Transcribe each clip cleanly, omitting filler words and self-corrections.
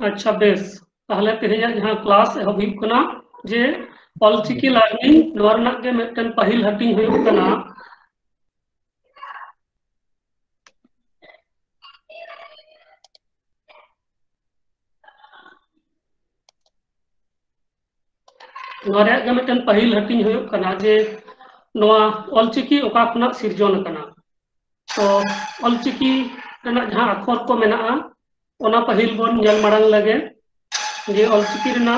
अच्छा बेस ताहले तेहेजा जहां क्लास एहबिब कना जे ऑलचिकी लर्निंग नोआ रना के मिटन पहिल हटिंग हुई कना नोआ रे के मिटन पहिल हटिंग हुई कना जे नोआ ऑलचिकी ओका खना सिरजन कना तो ऑलचिकी रना जहां अक्षर को मेना ओना पहिल बोन नेल मारंग लगे जे ऑलचिकी रना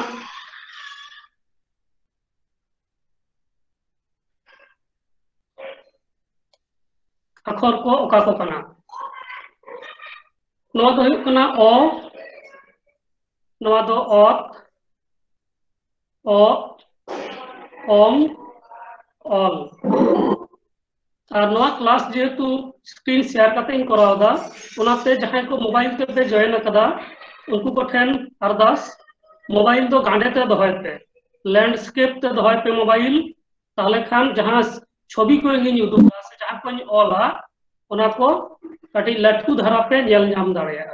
अक्षर को ओका को कना नोआ दो हुई कना ओ नोआ दो ऑत ओ ओम ऑल और नोआ क्लास जेहेतु स्क्रीन शेयर करते इन करावदा उनाते जहां को मोबाइल ते जॉइन कदा उनको को ठेन अरदास मोबाइल दो गांडे ते दोहय पे लैंडस्केप ते दोहय पे मोबाइल ताहले खान जहां छवि को इंगिन उदुगा से जहां को ऑला उना को कटी लटकू धरा पे नेल नाम दाड़ेया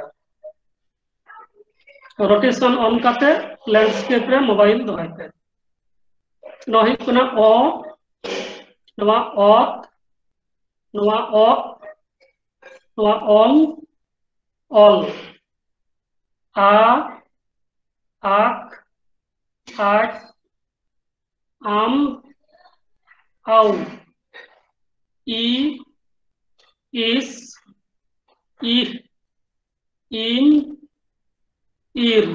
रोटेशन ऑन करते लैंडस्केप रे मोबाइल दोहय पे नोही कुना ओ नोआ ऑत नोआ ओ नोआ ऑल ऑल आ आक आक आम आउ ई इस इह इन इर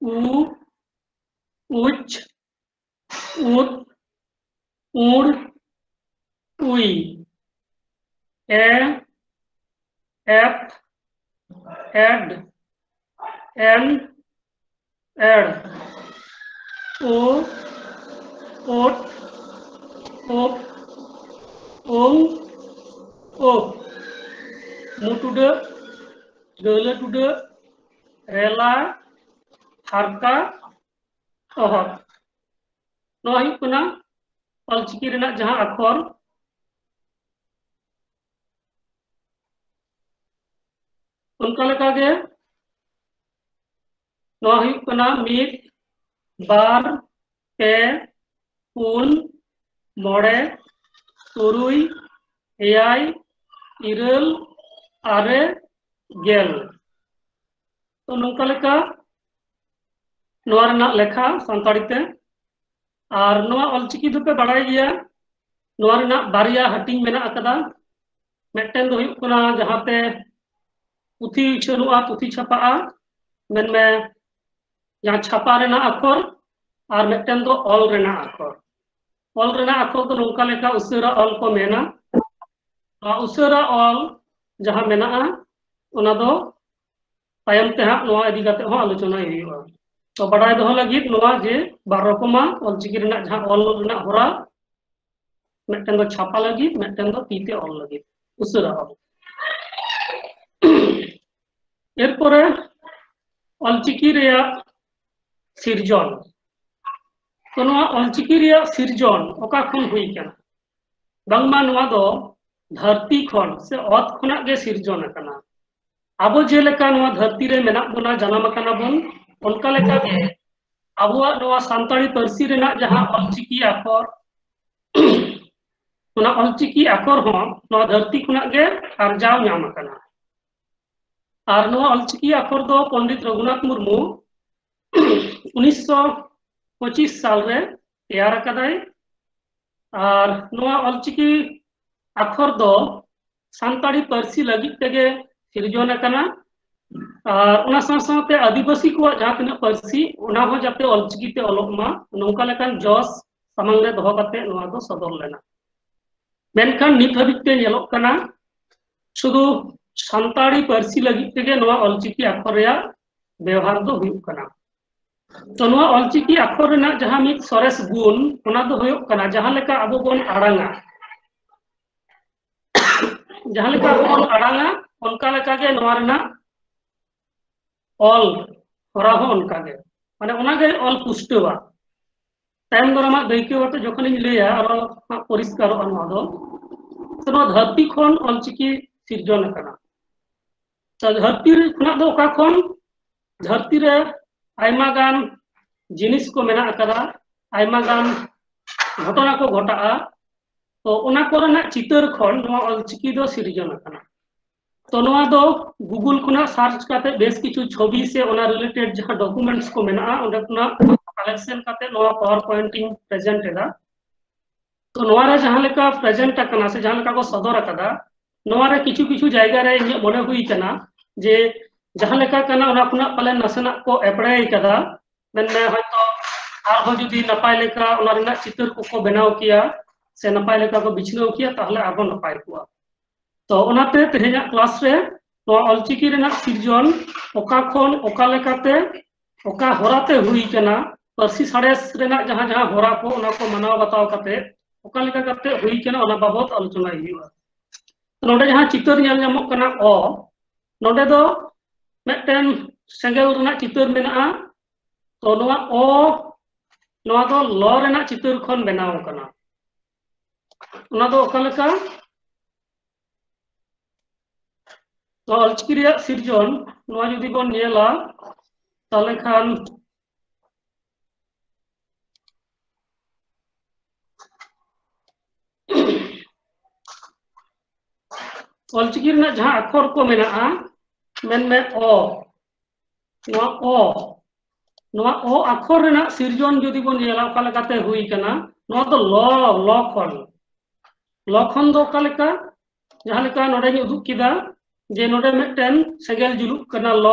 उ उच उत उड़ उई ए एफ एड एन एड ओ ओट ओप ओम ओप मुटुडे गले टुडे रेला हारका ओहत नोआ हुई कना ऑलचिकी रना जहां अक्षर उनका लेका गे नोआ हुई कना मिद बार पे पुन मोड़े तुरुई एयाई इरल आरे गेल तो नोंका लेका नोआ रना लेखा संताड़ी ते और नोआ ऑलचिकी दोपे बाड़ाई गया नोआ रना बारिया हटिंग मेना अकदा मिटन दो हुई कना जहां पे पुथी उछानुआ पुथी छापा मेन में जहां छापा रेना अक्षर और मिटन दो ऑल रेना अक्षर तो नोंका लेका उसेरा ऑल को मेना उसेरा ऑल जहां मेना ओना दो तायम ते हां नोआ इदी काते हो आलोचना हुईगा तो बड़ाई दो लगित नोआ जे बार रकमा ऑलचिकी रेना जहां ऑल रेना होरा मिटन दो छापा लगित मिटन दो तीते ऑल लगित उसेरा ऑल एरपरे ऑलचिकी रेया सिरजन तो नोआ ऑलचिकी रेया सिरजन ओका खन हुई कना बांगमा नोआ दो धरती खन से अत खना गे सिरजन कना आबो जे लेका नोआ धरती रे मेना बोना जनाम कना बोन उनका लेका गे आबुआ नोआ सांताली पारसी रेना जहां ऑलचिकी अक्षर ओना ऑलचिकी अक्षर हो नोआ धरती खना गे आरजाव नाम कना और नोआ ऑलचिकी अक्षर दो पंडित रघुनाथ मुर्मू 1925 साल रे तैयार कदाई और नोआ ऑलचिकी अक्षर दो सांताली पारसी लगित तेगे सिरजन कना और उना साथे आदिवासी को जहां तिना पारसी उना हो जाते ऑलचिकी ते ऑलोमा नोंका लेकान जॉस सामंग रे दोहो काते नोआ दो सदर लेना मेनखान नित हबिते नेलोक कना शुधु सांताली पारसी लगित तेगे नोआ ऑलचिकी अक्षर रेया व्यवहार दो हुयुक कना तो नोआ ऑलचिकी अक्षर रेना जहां मित सरेस गुण ओना दो हुयुक कना जहां लेका आबो बोन आड़ांगा जहां लेका आबो बोन आड़ांगा उनका लेका गे नोआ रेना ऑल होरा हो उनका गे माने ओना गे ऑल पुष्टवा टाइम दरामा दैक्यवाते जखन इन लेया आरो परिष्कार नोआ दो तो नोआ धरती खन ऑलचिकी सिरजन कना तो धरती खना दो ओका खन धरती रे आयमा गान जिनिस को मेना अकदा आयमा गान घटना को घटा तो उना कोरना चितर खन नवा ऑलचिकी दो सिरजन अकना तो नवा दो गूगल खुना सर्च करते बेस किछु छवि से उना रिलेटेड जहां डॉक्यूमेंट्स को मेना उंडे खुना कलेक्शन करते नवा पावर पॉइंटिंग प्रेजेंट एदा तो नवा रे जहां लेका प्रेजेंट अकना से जहां लेका को सदर अकदा नवा रे किछु किछु जायगा रे इन मने हुई कना जे जहां लेका कना उना खुना पले नसना को एपड़े कदा मेनने हयतो आरो जुदी नपाय लेका उना रेना चित्र को बनाव किया से नपाय लेका को बिछनाव किया ताहले आबो नपाय कुआ तो उनाते तेहेजा क्लास रे नवा ऑलचिकी रेना सिरजन ओका खन ओका लेकाते ओका होराते हुई कना परसी साडेस रेना जहां जहां होरा को उना को मनाव बताव काते ओका लेका काते हुई कना उना बाबत आलोचना हुआ नोडे जहां चित्र नेल नामक कना ओ नोडे दो मेटेन सेंगेल रेना चित्र मेना तो नवा ओ नवा दो ल रेना चित्र खन बनाव कना उना दो ओका लेका तो ऑलचिकी रे सिरजन नवा जुदी बन नेला ताले खान ऑलचिकी रेना जहां अक्षर को मेना मेन में ओ नवा ओ अक्षर रेना सिरजन जुदी बन नेला ओका लेकाते हुई कना नवा तो ल खन दो ओका लेका जहां लेका नोडे नि उदुक किदा जे नोडे मेटेन सेगेल जुलुक कना ल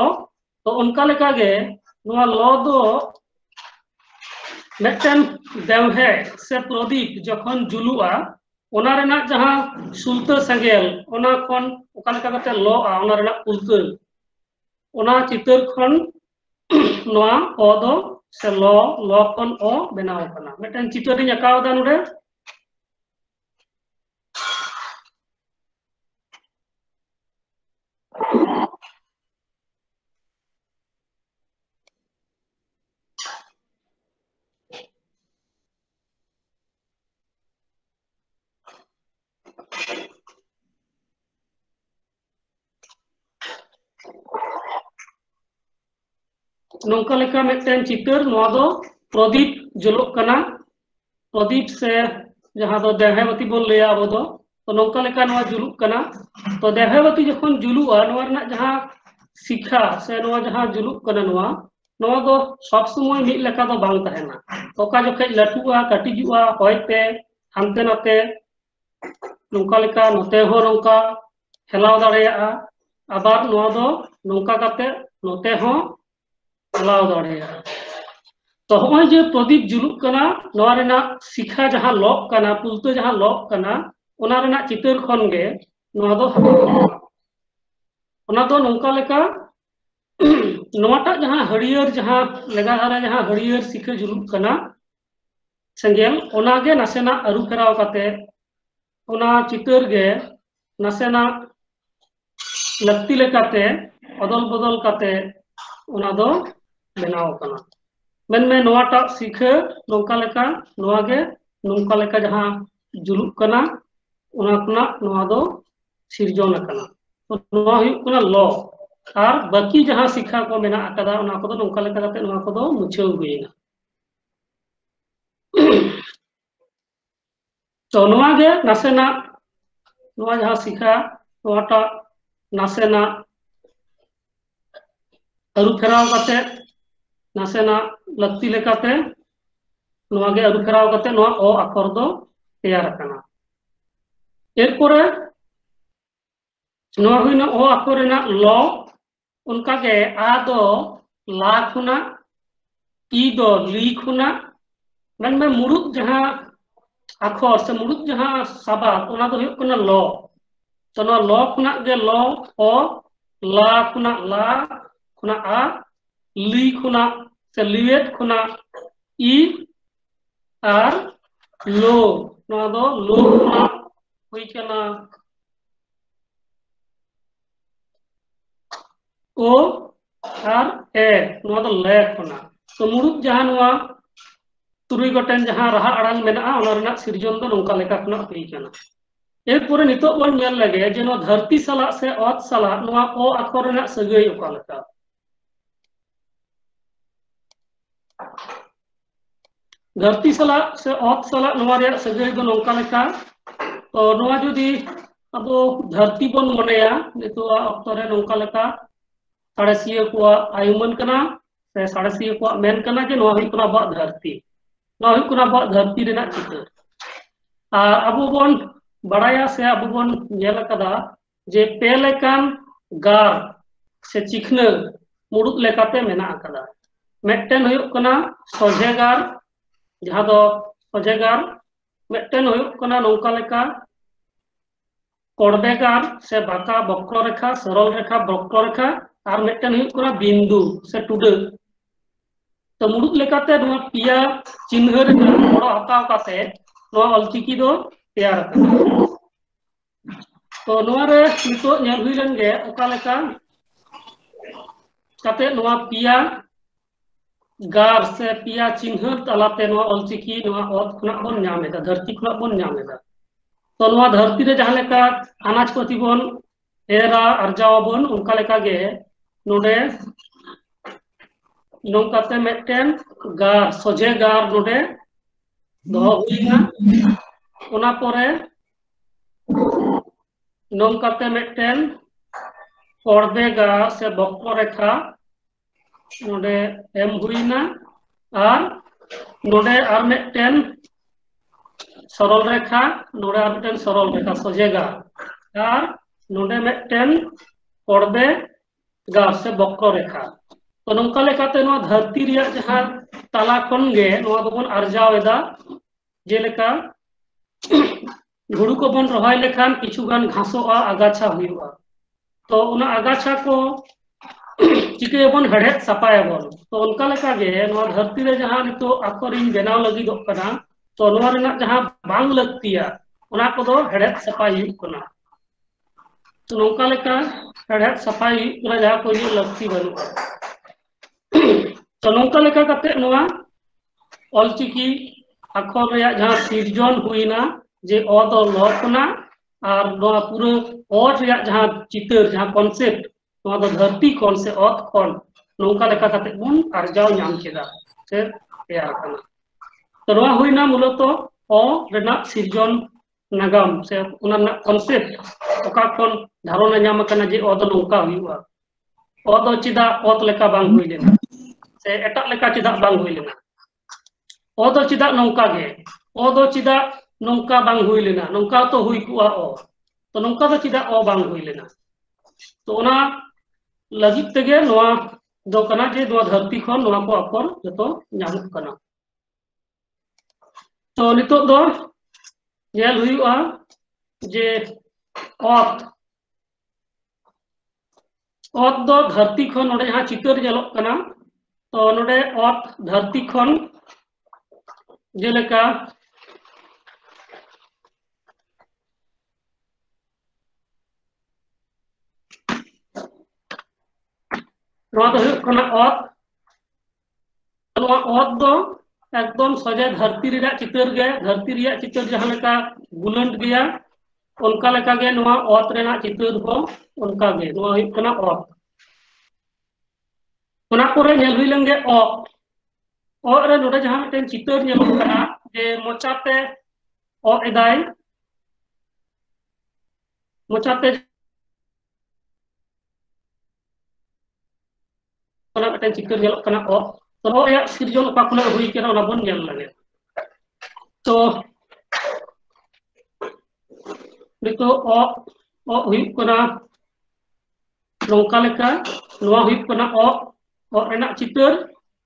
तो उनका लेका गे नवा ल दो मेटेन देवहे से प्रदीप जखन जुलुआ ओना रेना जहां सुलता सेगेल ओना खन ओका लेका काते ल आ ओना रेना उल्टा ओना चितर खन नवा ओ दो से ल खन ओ बनाव कना मेटेन चितर नि आकाव दा नोडे नौका लेका मेटेन चितर नवा दो प्रदीप जुलुक कना प्रदीप से जहां दो देहवती बोल लिया अब दो तो नौका लेका नवा जुलुक कना तो देहवती जखन जुलुआ नवा रना जहां शिखा से नवा जहां जुलुक कना नवा दो सब समय मिल लेका दो बांग तहेना ओका जखे लटुआ कटिजुआ होयते हानते नाते नौका लेका नोते हो नौका हेलाव दाड़ेया आबार नवा दो नौका काते नोते हो हेलाव दाड़ेया तो होय जे प्रदीप जुलुक कना नवा रेना शिखा जहां लॉक कना पुलते जहां लॉक कना ओना रेना चितर खन गे नवा दो ओना दो नौका लेका नवाटा जहां हरियर जहां लेगा धारा जहां हरियर शिखा जुलुक कना सेंगेल ओना गे नासेना अरु फेराव काते ओना चितर गे नासेना लक्ति लेकाते अदल बदल काते ओना दो बनाव कना मेन में नवाटा शिखा नौका लेका नवा गे नौका लेका जहां जुलुक कना ओना खुना नवा दो सिरजन कना तो नवा हुयुक कना ल और बाकी जहां शिखा को मेना अकदा ओना को दो नौका लेका काते नवा को दो मुछाव हुईना तो नवा गे नासेना नवा जहां शिखा नवाटा नासेना अरु फेराव काते नासेना लक्ति लेकाते नवा गे अरु फेराव काते नवा ओ अक्षर दो तैयार कना एरपोरे नवा हुइना ओ अक्षर रेना ल उनका गे आ दो ला खुना ई दो ली खुना मन में मुरुद जहां अक्षर से मुरुद जहां साबात ओना दो हुयुक कना ल तो नवा ल खुना गे ल ओ ला खुना आ ली खुना से लिवेट खुना ई आर लो नवा दो लो खुना हुई कना ओ आर ए नवा दो ले खुना तो मुरुद जहां नवा तुरुई गोटेन जहां रहा अड़ांग मेना ओना रेना सिरजन दो नौका लेका खुना हुई कना एरपोरे नितो बन नेल लगे जे नवा धरती साला से ओत साला नवा ओ अक्षर रेना सगई ओका लेका धरती सला से ऑत सला नवा रे सगै दो नोंका लेका तो नवा जुदी अब धरती बन मनेया नितो ऑक्तो रे नोंका लेका साड़सिया को आयुमन कना से साड़सिया को मेन कना जे नवा हुई कना बा धरती नवा हुई कना बा धरती रेना चित्र अब बन बड़ाया से अब बन नेल कदा जे पे लेकान गार से चिखना मुड़ुक लेकाते मेना कदा मेटन हुई कना सोझे गार जहाँ दो सोझे गार मेटन हुई कना नौका लेका कोड़बे गार से बाका बक्र रेखा सरल रेखा बक्र रेखा और मेटन हुई कना बिंदु से टुडे तो मुड़ुक लेकाते नवा पिया चिन्ह रे बड़ो हताव काते नवा ऑलचिकी दो तैयार कना तो नवा रे नितो नेल हुई लंगे ओका लेका काते नवा पिया गार से पिया चिन्ह तलाते नवा ऑलचिकी नवा ऑत खुना बन नामेदा धरती खुना बन नामेदा तो नवा धरती रे जहां लेका अनाज पाती बन एरा अर्जाव बन उनका लेका गे नोडे नोंकाते मेटेन गार सोझे गार नोडे दो हुईना ओना परे नोंकाते मेटेन कोड़बे गार से बक्र रेखा नोडे एम हुईना और नोडे और मेटेन सरल रेखा नोडे और मेटेन सरल रेखा सोझे गार और नोडे मेटेन कोड़बे गार से बक्र रेखा तो नौका लेकाते नवा धरती रिया जहां तला खन गे नवा दोबन अर्जाव एदा जेलेका हुड़ू को बन रहाय लेखान किछु गान घासोआ आगाछा हुआ तो उना आगाछा को चिके बन हेड़े सपाय बन तो उनका लेका गे नवा धरती रे जहां नितो आकरिन बेनाव लगी दो कना तो नवा रेना जहां बांग लगतिया उना को दो हेड़े सपाय हुई कना तो नौका लेका हेड़े सपाय हुई कना जहां कोई लगती बनु तो नौका लेका काते नवा ऑलचिकी अक्षर रे जहां सिरजन हुईना जे अ दो ल कना और नवा पूरा ऑट रे जहां चित्र जहां कॉन्सेप्ट नवा दो धरती कौन से ऑत कौन नौका लेका काते बन अर्जाव नाम केदा से तैयार कना तो नवा हुईना मूलतो अ रेना सिरजन नागाम से उना कॉन्सेप्ट ओका कोन धारणा नाम कना जे अ दो नौका हुईवा अ दो चिदा ऑत लेका बांग हुई लेना से एटा लेका चिदा बांग हुई लेना ओ दो चिदा नौका गे ओ दो चिदा नौका बांग हुई लेना नौका तो हुई कुआ ओ तो नौका दो चिदा ओ बांग हुई लेना तो ओना लगित तेगे नोआ दो कना जे नोआ धरती खन नोआ को अपर जतो नामुक कना तो नितो दो नेल हुईआ जे ऑत ऑत दो धरती खन नोडे जहां चित्र नेलोक कना तो नोडे ऑत धरती खन जेलेका नोआ दो हुई कना ऑत नोआ ऑत दो एकदम सोजे धरती रिया चित्र गे धरती रिया चित्र जहां लेका गुलंड गया उनका लेका गे नोआ ऑत रेना चित्र को उनका गे नोआ हुई कना ऑत ओना परे नेल हुई लंगे ओ रे नोडे जहां मिटन चित्र नेलोक कना जे मोचाते ओ एदाय मोचाते कना मिटन चित्र नेलोक कना ओ तो ओ या सिरजन ओका खुना हुई केना ओना बन नेल लगे तो नितो ओ हुई कना नौका लेका नोआ हुई कना ओ रेना चित्र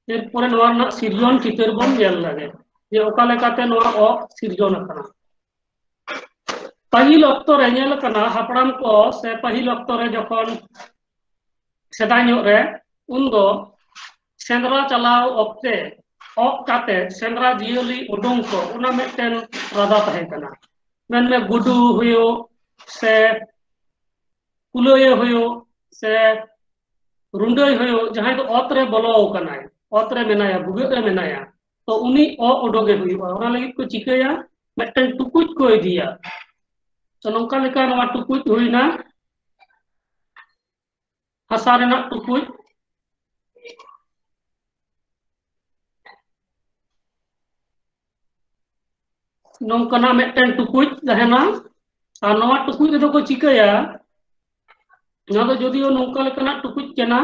एरपरे नोआ रेना सिरजन चित्र बन नेल लगे जे ओका लेकाते नोआ ओ सिरजन कना पहिल अक्तो रे नेल कना हापड़ाम को से पहिल अक्तो रे जखन सेदाय ᱧᱚᱜ रे उन दो सेंद्रा चलाव ऑक्ते ऑक काते सेंद्रा जियली उडुंग को उना मेटेन राधा तहे कना मेन में गुडू हुयो से कुलय हुयो से रुंडय हुयो जहां तो ऑत रे बोलो कनाय ऑत रे मेनाया भुगे रे मेनाया तो उनी ओ उडोगे हुयो ओना लगी को चिकया मेटेन टुकुज को इदिया तो नौका लेका नवा टुकुज हुईना हसा रेना टुकुज नौकाना मिट्टन टुकुज तहना और नवा टुकुज रे को चिकाया ना तो जदियो नौका लेकाना टुकुज केना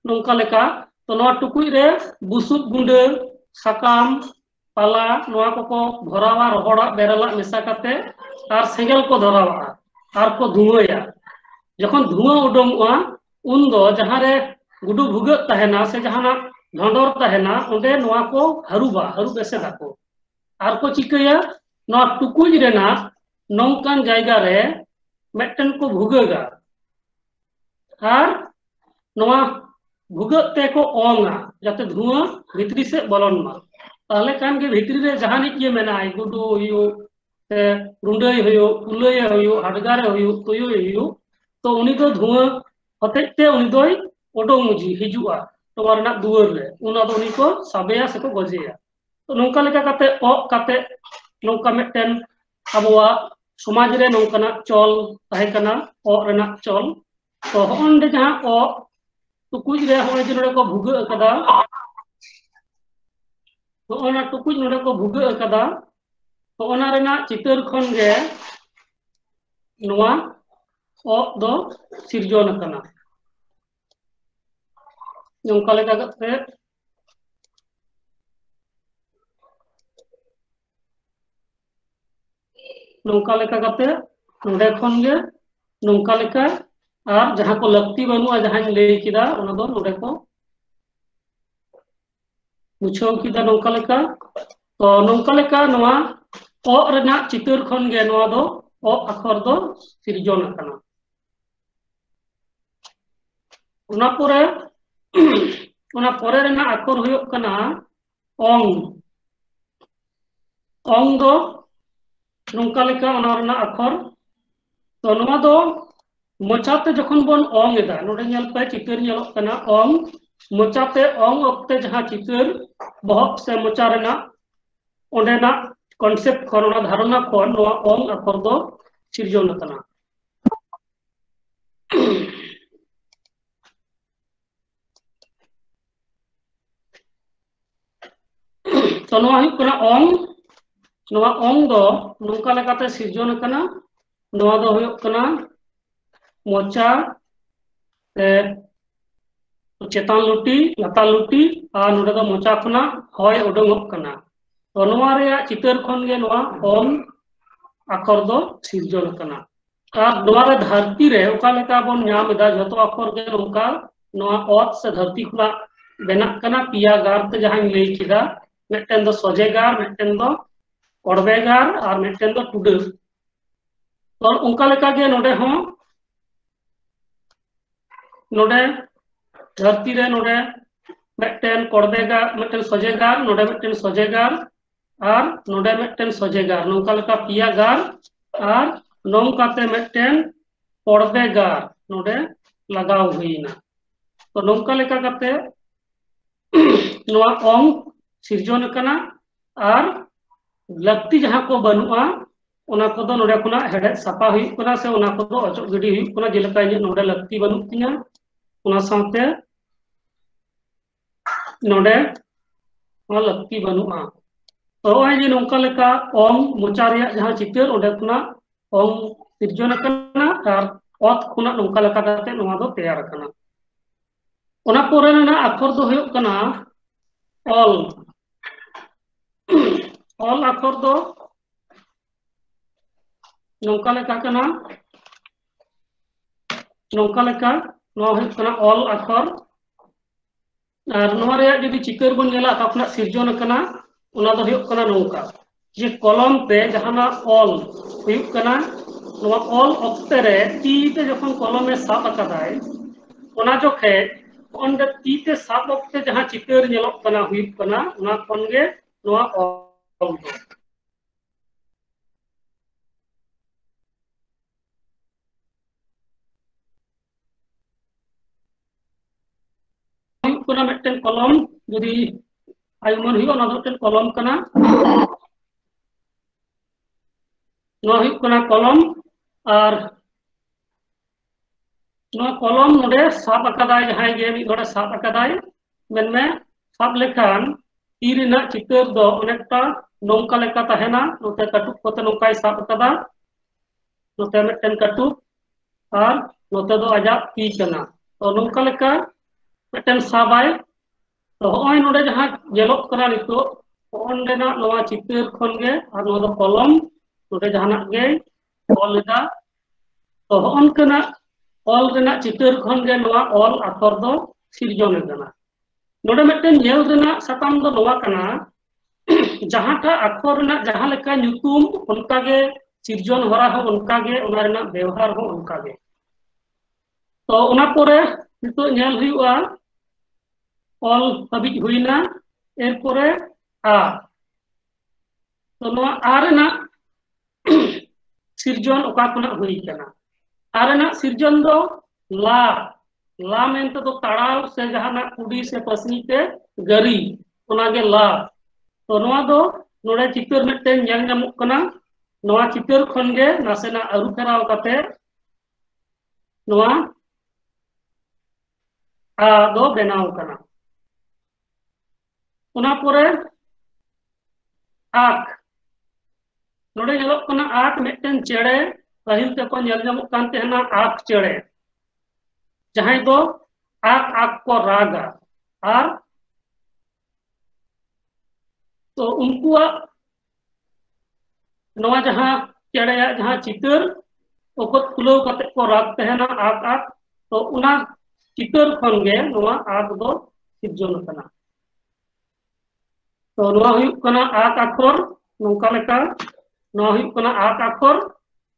नौका लेका तो नवा टुकुज रे बुसुब गुंडे साकाम पाला नवा को भरावा रहड़ा बेरला मेसा काते और सेंगल को धरावा और को धुआया जखन धुआं उडोंगआ उन दो जहां रे गुडू भुगत तहना से जहाना ढंडोर तहना ओंडे नवा को हरुबा हरु बेसे दाको और को चिकाया नवा टुकुज रेना नौकान जायगा रे मेटन को भुगगा और नवा भुगत ते को ओंगा जाते धुआं भितरी से बलन मा ताले कान के भितरी रे जहानी के मेनाय गुडू हुयो से रुंडई हुयो कुलय हुयो हडगारे हुयो तुयो हुयो तो उनी तो धुआं हतेते उनी दोय ओडोंग मुजी हिजुआ तो वरना दुवर रे उना दो उनी को साबेया से को गजेया तो नौका लेका काते ओ काते नौका मेटन अबवा समाज रे नौकाना चल ताहे कना ओ रेना चल तो होंडे जहां ओ टुकुज रे होय जे नोडे को भुग अकदा तो ओना टुकुज नोडे को भुग अकदा तो ओना रेना चितर खन गे नोवा ओ दो सिरजन कना नौका लेका काते नौका लेका काते नोडे खन गे नौका लेका और जहां को लगती बनुआ जहां ले किदा ओना दो नोडे को मुछाव किदा नौका लेका तो नौका लेका नोवा ओ रेना चितर खन गे नोवा दो ओ अक्षर दो सिरजन कना उना परे रेना अक्षर हुयो कना ओंग ओंग दो नौका लेका ओना रेना अक्षर तो नोवा दो मोचाते जखन बन ओंग एदा नोडे नेल पे चितर नेलक कना ओंग मोचाते ओंग ओक्ते जहां चितर बहक से मोचा रेना ओंडेना कॉन्सेप्ट खन ओना धारणा खन नोवा ओंग अक्षर दो सिरजन कना तो नोवा हुयो कना ओंग दो नौका लेकाते सिरजन कना नोवा दो हुयो कना मोचा चेतान लुटी लाता लुटी और नोडे दो मोचा खना होय उडोंगक कना तो नोवा रे चितर खन गे नोवा ओंग अक्षर दो सिरजन कना और नोवा रे धरती रे ओका लेका बन नाम एदा जतो अक्षर गे नौका नोवा ओत से धरती खुला बेना कना पिया गार ते जहां ले किदा मेटन दो सोजेगार मेटन दो कोड़बेगार और मेटन दो टुडे तो उनका लेका गे नोडे हो नोडे धरती रे नोडे मेटन कोड़बेगार मेटन सोजेगार नोडे मेटन सोजेगार और नोडे मेटन सोजेगार नौका लेका पिया गार और नौकाते मेटन कोड़बेगार नोडे लगाव हुईना तो नौका लेका काते नोवा ओंग सिरजन कना और लगती जहां को बनुआ ओना को दो नोडे खुना हेडे सापा हुई कना से ओना को दो अचो गिडी हुई कना जेलका इन नोडे लगती बनु तिया ओना साथे नोडे ओना लगती बनुआ तो ओय जे नौका लेका ओंग मोचा रेया जहां चितर ओडे खुना ओंग सिरजन कना और ओत खुना नौका लेका काते नोवा दो तैयार कना ओना पोरे ना अक्षर दो हुयो कना ऑल ऑल अक्षर दो नौका लेका कना नौका लेका नोवा हुयो कना ऑल अक्षर और नोवा रे जदि चितर बन नेला तखना सिरजन कना ओना दो हुयो कना नौका जे कलम पे जहाना ऑल हुयो कना नोवा ऑल ऑक्ते रे टी ते जखन कलम में साब अकादाय ओना जोखे ओंडे टी ते साब ऑक्ते जहां चितर नेलक कना हुयो कना ओना खन गे नोवा ऑल दो हुयो मेटन कलम जदि आयुमन हुयो ना मेटन कलम कना नोवा हुयो कना कलम और नोवा कलम नोडे साब अकादाय जहां गे मी घोड़े साब अकादाय मेन में साब लेखान ती रेना चितर दो अनेकटा नौका लेका तहेना नोते कटुक कोते नौकाय साब कदा नोते मिदटेन कटुक और नोते दो आजा ती कना तो नौका लेका मिदटेन साबाय तो होय नोडे जहां जेलोक कना नितो ओंडेना नोवा चितर खनगे और नोवा दो कलम नोडे जहाना गे ऑल लेदा तो होनकना ऑल रेना चितर खनगे नोवा ऑल अक्षर दो सिरजन कना नोडे मिदटेन नेल रेना साताम दो नोवा कना जहांटा अक्षर रेना जहां लेका ᱧᱩᱛᱩᱢ उनकागे सिरजन हरा हो उनकागे उना रेना व्यवहार हो उनकागे तो उना पोरे नितो नेल हुआ ऑल हबिज हुईना एरपोरे आ तो नोवा आ रेना सिरजन ओका खुना हुई कना आ रेना सिरजन दो ला ला मेनते दो ताड़ाव से जहाना कुड़ी से पसनी ते गरी उनागे ला तो नोवा दो नोडे चितर मिदटेन नेल ᱧᱟᱢᱚᱜ कना नोवा चितर खनगे नासेना अरु फेराव काते नोवा आ दो बेनाव कना उना पोरे आक नोडे ᱧᱮᱞᱚᱜ कना आक मिदटेन चेड़े पहिल ते को ᱧᱮᱞ ᱧᱟᱢᱚᱜ कान तेहना आक चेड़े जहां दो आक आक को रागा और तो उनकुआ नोवा जहां चेड़े जहां चितर ओको खुलाव काते को राग तेहना आक आक तो उना चितर खनगे नोवा आक दो सिरजन कना तो नोवा हुयुग कना आक अक्षर नोंका लेका नोवा हुयुग कना आक अक्षर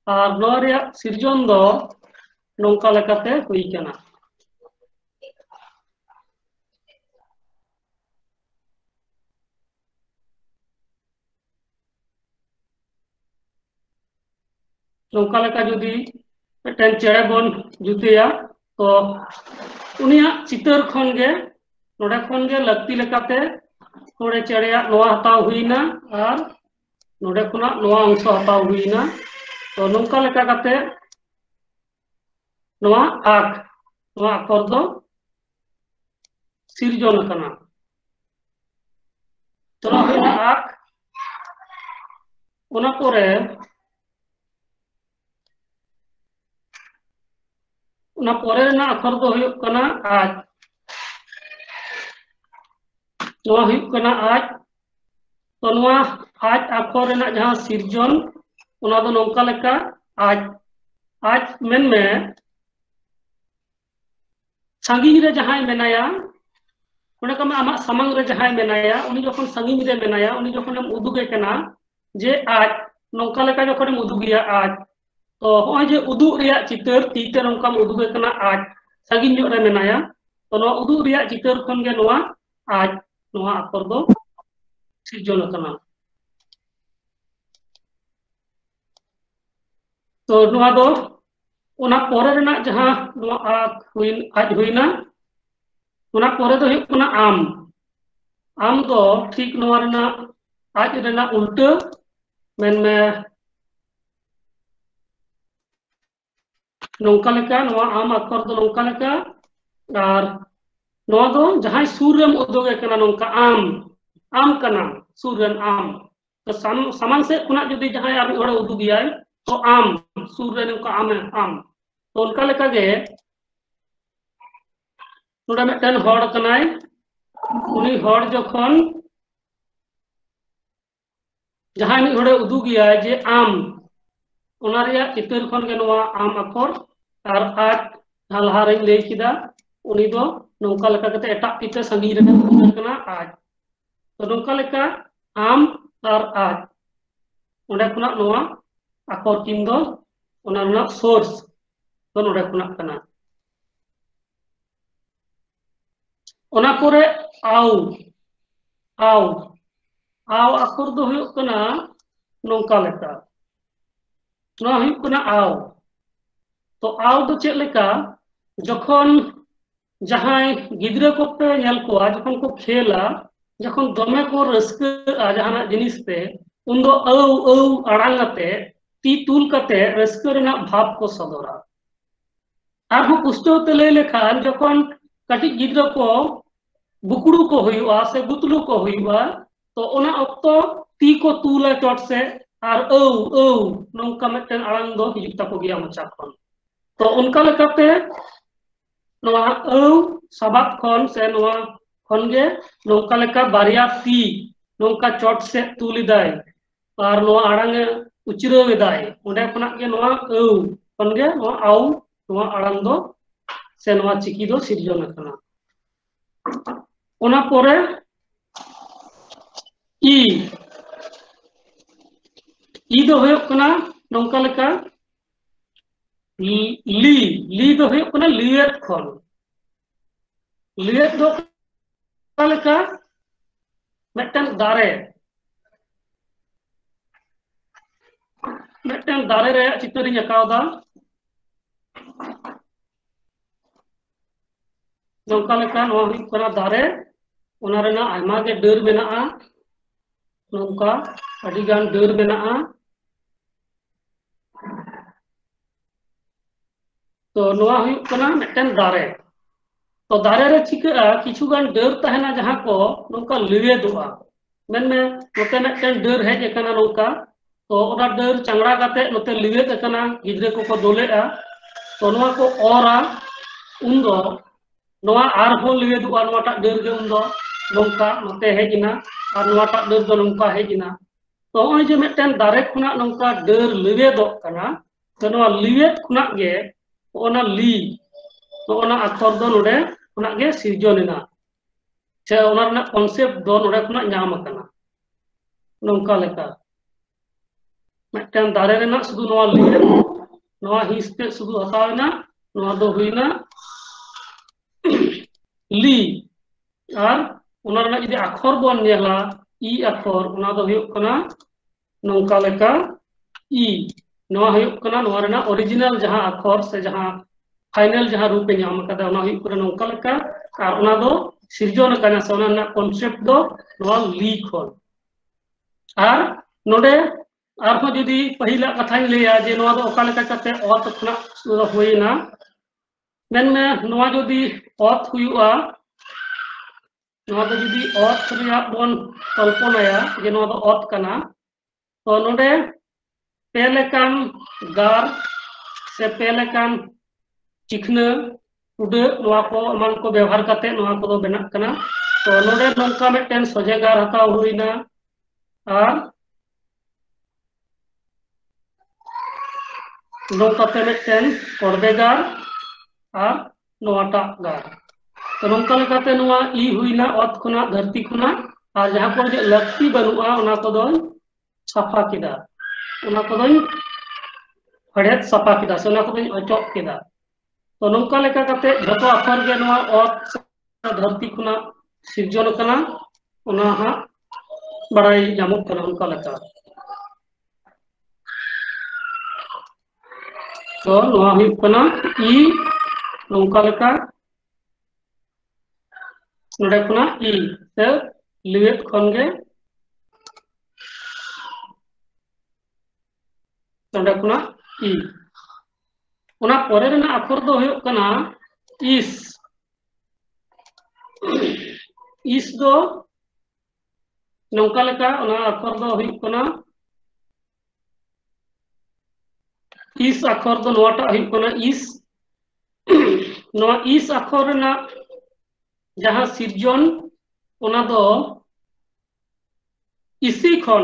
और नोवा रेया सिरजन दो नोंका लेकाते हुई कना नौका लेका जुदी मिदटेन चेड़े बन जुतेया तो उनिया चितर खनगे नोडे खनगे लक्ति लेकाते नोडे चेड़ेया नोवा हताव हुईना और नोडे खुना नोवा अंश हताव हुईना तो नौका लेका काते नोवा आक नोवा अक्षर दो सिरजन कना तो नोवा आक उना पोरे उना पोरे ना अक्षर दो हुयुग कना आज नोवा हुयुग कना आज तो नोवा आज अक्षर रेना जहां सिरजन उना दो नौका लेका आज मेन में सांगिन रे जहां मेनाया उने कम आमा सामंग रे जहां मेनाया उनी जखन सांगिन रे मेनाया उनी जखन हम उदुगे कना जे आज नौका लेका जखन हम उदुगिया आज तो होय जे उदुग रिया चितर तीते नौकाम उदुगे कना आज सांगिन जो रे मेनाया तो नो उदुग रिया चितर खन गे नोवा आज नोवा अक्षर दो सिरजन कना तो नोवा दो उना पोरे रेना जहां नोवा आज हुईना उना पोरे दो हुयुग कना आम दो ठीक नोवा रेना आज रेना उल्टा मेन में नौका लेका नोवा आम अक्षर दो नौका लेका और नोवा दो जहां सुर रेम उदुगे कना नौका आम कना सुर रेन आम तो सामान से खुना जुदी जहां आर ओड़े उदुगियाय तो आम सुर रेन नौका आम तो उनका लेका गे नोडे मिदटेन हड़ कनाय उनी हड़ जखन जहां मी ओड़े उदुगियाय जे आम उना रेया चितर खन गे नोवा आम अक्षर और आज लहा रे लई किदा उनी दो नौका लेका कते एटा तीते संगी रे कना आज तो नौका लेका आम और आज ओंडे खुना नोवा अक्षर किन दो उना रना सोर्स तो नोडे खुना कना उना पोरे आव अक्षर दो हुयुग कना नौका लेका नोवा हुयुग कना आव तो आव दो चेक लेका जखन जहां गिद्रा को पे नेल को जखन को खेला जखन दमे को रस्का जहाना जिनिस पे उन दो औ अड़ांगते ती तुल कते रस्का रेना भाव को सदरा आर हो पुस्तक ते लई लेखान जखन कटी गिद्रा को बुकड़ू को हुआ से गुतलू को हुआ तो ओना अक्तो ती को तूला चोट से और औ नौका मिटन आड़ांग दो हिजुग ताको गिया मचा खन तो उनका लेकाते नोआ औ साबात खन से नोआ खन गे नौका लेका बारिया ती नौका चोट से तुलिदाय और नोआ आड़ांग उचरावेदाय ओंडे खना गे नोआ औ खन गे नोआ आउ नोआ आड़ांग दो से नोआ चिकी दो सिरजन अकना ओना पोरे ई दो होयो कना नौका लेका ली दो होयो कना लियत खन लियत दो लेका मिटन दारे रे चित्तरिं आकावदा नौका लेका नोआ हुई कना दारे ओना रेना आयमा गे डर मेनाआ नौका अडी गान डर मेनाआ तो नोआ हुई कना मिटन दारे तो दारे रे चिका किछु गान डर तहना जहां को नौका लिवेदोआ मेनमे नोते मिटन डर हेज एकना नौका तो ओना डर चांगड़ा काते नोते लिवेद एकना गिद्रे को दोलेआ तो नोआ को ओरा उन्दो नोआ आरहो लिवेदोआ नोटा डर गे उन्दो नौका नोते हेजिना और नोटा डर दो नौका हेजिना तो ओय जे मिटन दारे खुना नौका डर लिवेदोग कना तो नोआ लिवेद खुना गे ओना ली तो ओना अक्षर दो नोडे खुना गे सिरजोनेना से ओना रना कॉन्सेप्ट दो नोडे खुना ᱧᱟᱢ akana नौका लेका मिटन दारे रेना सुदु नोआ लिवेद नोआ हिसते सुदु हतावना नोआ दो हुइना ली और ओना रना जदि अक्षर बोन नेला ई अक्षर ओना दो हुयुग कना नौका लेका ई नोआ हुयुग कना नोआ रना ओरिजिनल जहां अक्षर से जहां फाइनल जहां रूप ᱧᱟᱢ कदा ओना हुयुग कना नौका लेका और ओना दो सिरजन कना से ओना रना कॉन्सेप्ट दो नोआ ली खन और नोडे आरहो जदि पहिला कथाई लेया जे नोआ दो ओका लेका कते ओत खना होइना मेनमे नोआ जदि ओत हुयुआ नोआ दो जदि ओत रिया बोन कल्पनाया जे नोआ दो ओत कना तो नोडे पेलेकान गार से पेलेकान चिखना उडे नोआ को अमान को व्यवहार करते नोआ को दो बेना कना तो नोडे नौका मिटन सोजे गार हताव हुइना और नौकाते मिटन कोडबे गार और नोआटा गार तो नौका लेकाते नोआ ई हुइना ओत खुना धरती खुना और जहां को जे लक्ति बनुआ ओना को दो साफा किदा ओना को दो हड़ेत साफा किदा से ओना को दो अचोक किदा तो नौका लेका कते झतो अक्षर गे नोआ ओत धरती खुना सिरजन कना ओना हा बड़ाई ᱧᱟᱢᱚᱜ कना उनका लेका तो नोआ हुयुग कना ई नौका लेका नोडे खुना ई से लिवेद खन गे नोडे खुना ई ओना परे रेना अक्षर दो हुयुग कना इस दो नौका लेका ओना अक्षर दो हुयुग कना इस अक्षर दो नोआटा हुयुग कना इस नोआ इस अक्षर रेना जहां सिरजन ओना दो इसी खन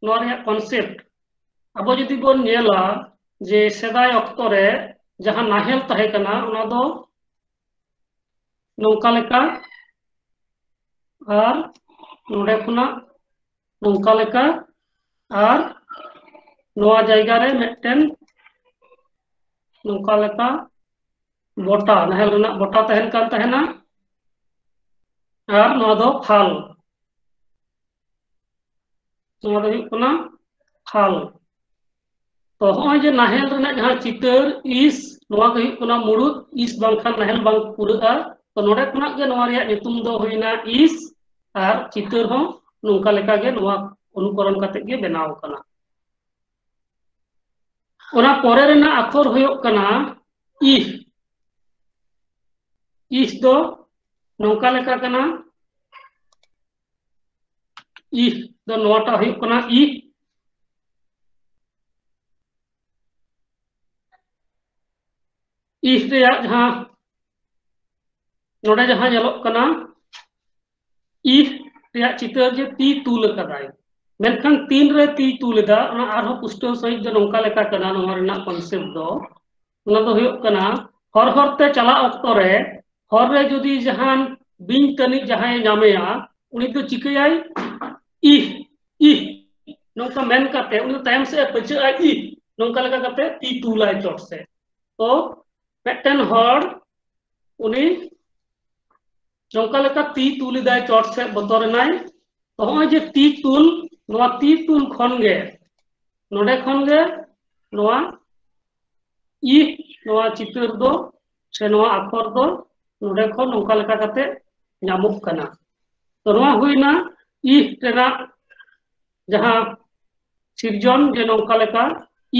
नोआ रे कॉन्सेप्ट अब जदि बोन नेला जे सेदाय अक्तो रे जहां नाहेल तहे कना ओना दो नौका लेका और नोडे खुना नौका लेका और नोआ जायगा रे मिटन नौका लेका बोटा नाहेल रेना बोटा तहन कान तहना और नोआ दो फाल नोआ दो हुयुग कना फाल तो होय जे नाहेल रेना जहां चितर इस नोआ को हुयुग कना मुरुद इस बांखान नाहेल बांग पुराआ तो नोडे खुना गे नोआ रिया नितुम दो हुइना इस और चितर हो नौका लेका गे नोआ अनुकरण काते गे बनाव कना ओना परे रेना अक्षर हुयुग कना इस दो नौका लेका कना ih do nowata huyuk kana ih ih reyak jahan node jahan nyelok kana ih reyak चितर जे ती तूल कदाय मेनखान तीन रे ती तूलेदा ona arho pusto sahit do nongka leka kana noma rena concept do ona do huyuk kana hor hor te chala okto re hor re jodi jahan bing tani jahay nyameya uni do chikayai ih ih nongka men kate uni tayam se pacha ai ih nongka leka kate ti tulai chot se to meten hor uni nongka leka ti tuliday chot se botor nai to hoy je ti tul noa ti tul khon ge node khon ge noa ih noa chitar do se noa akhor do node khon nongka leka kate nyamuk kana to noa huina ih rena jaha sirjon je nongka leka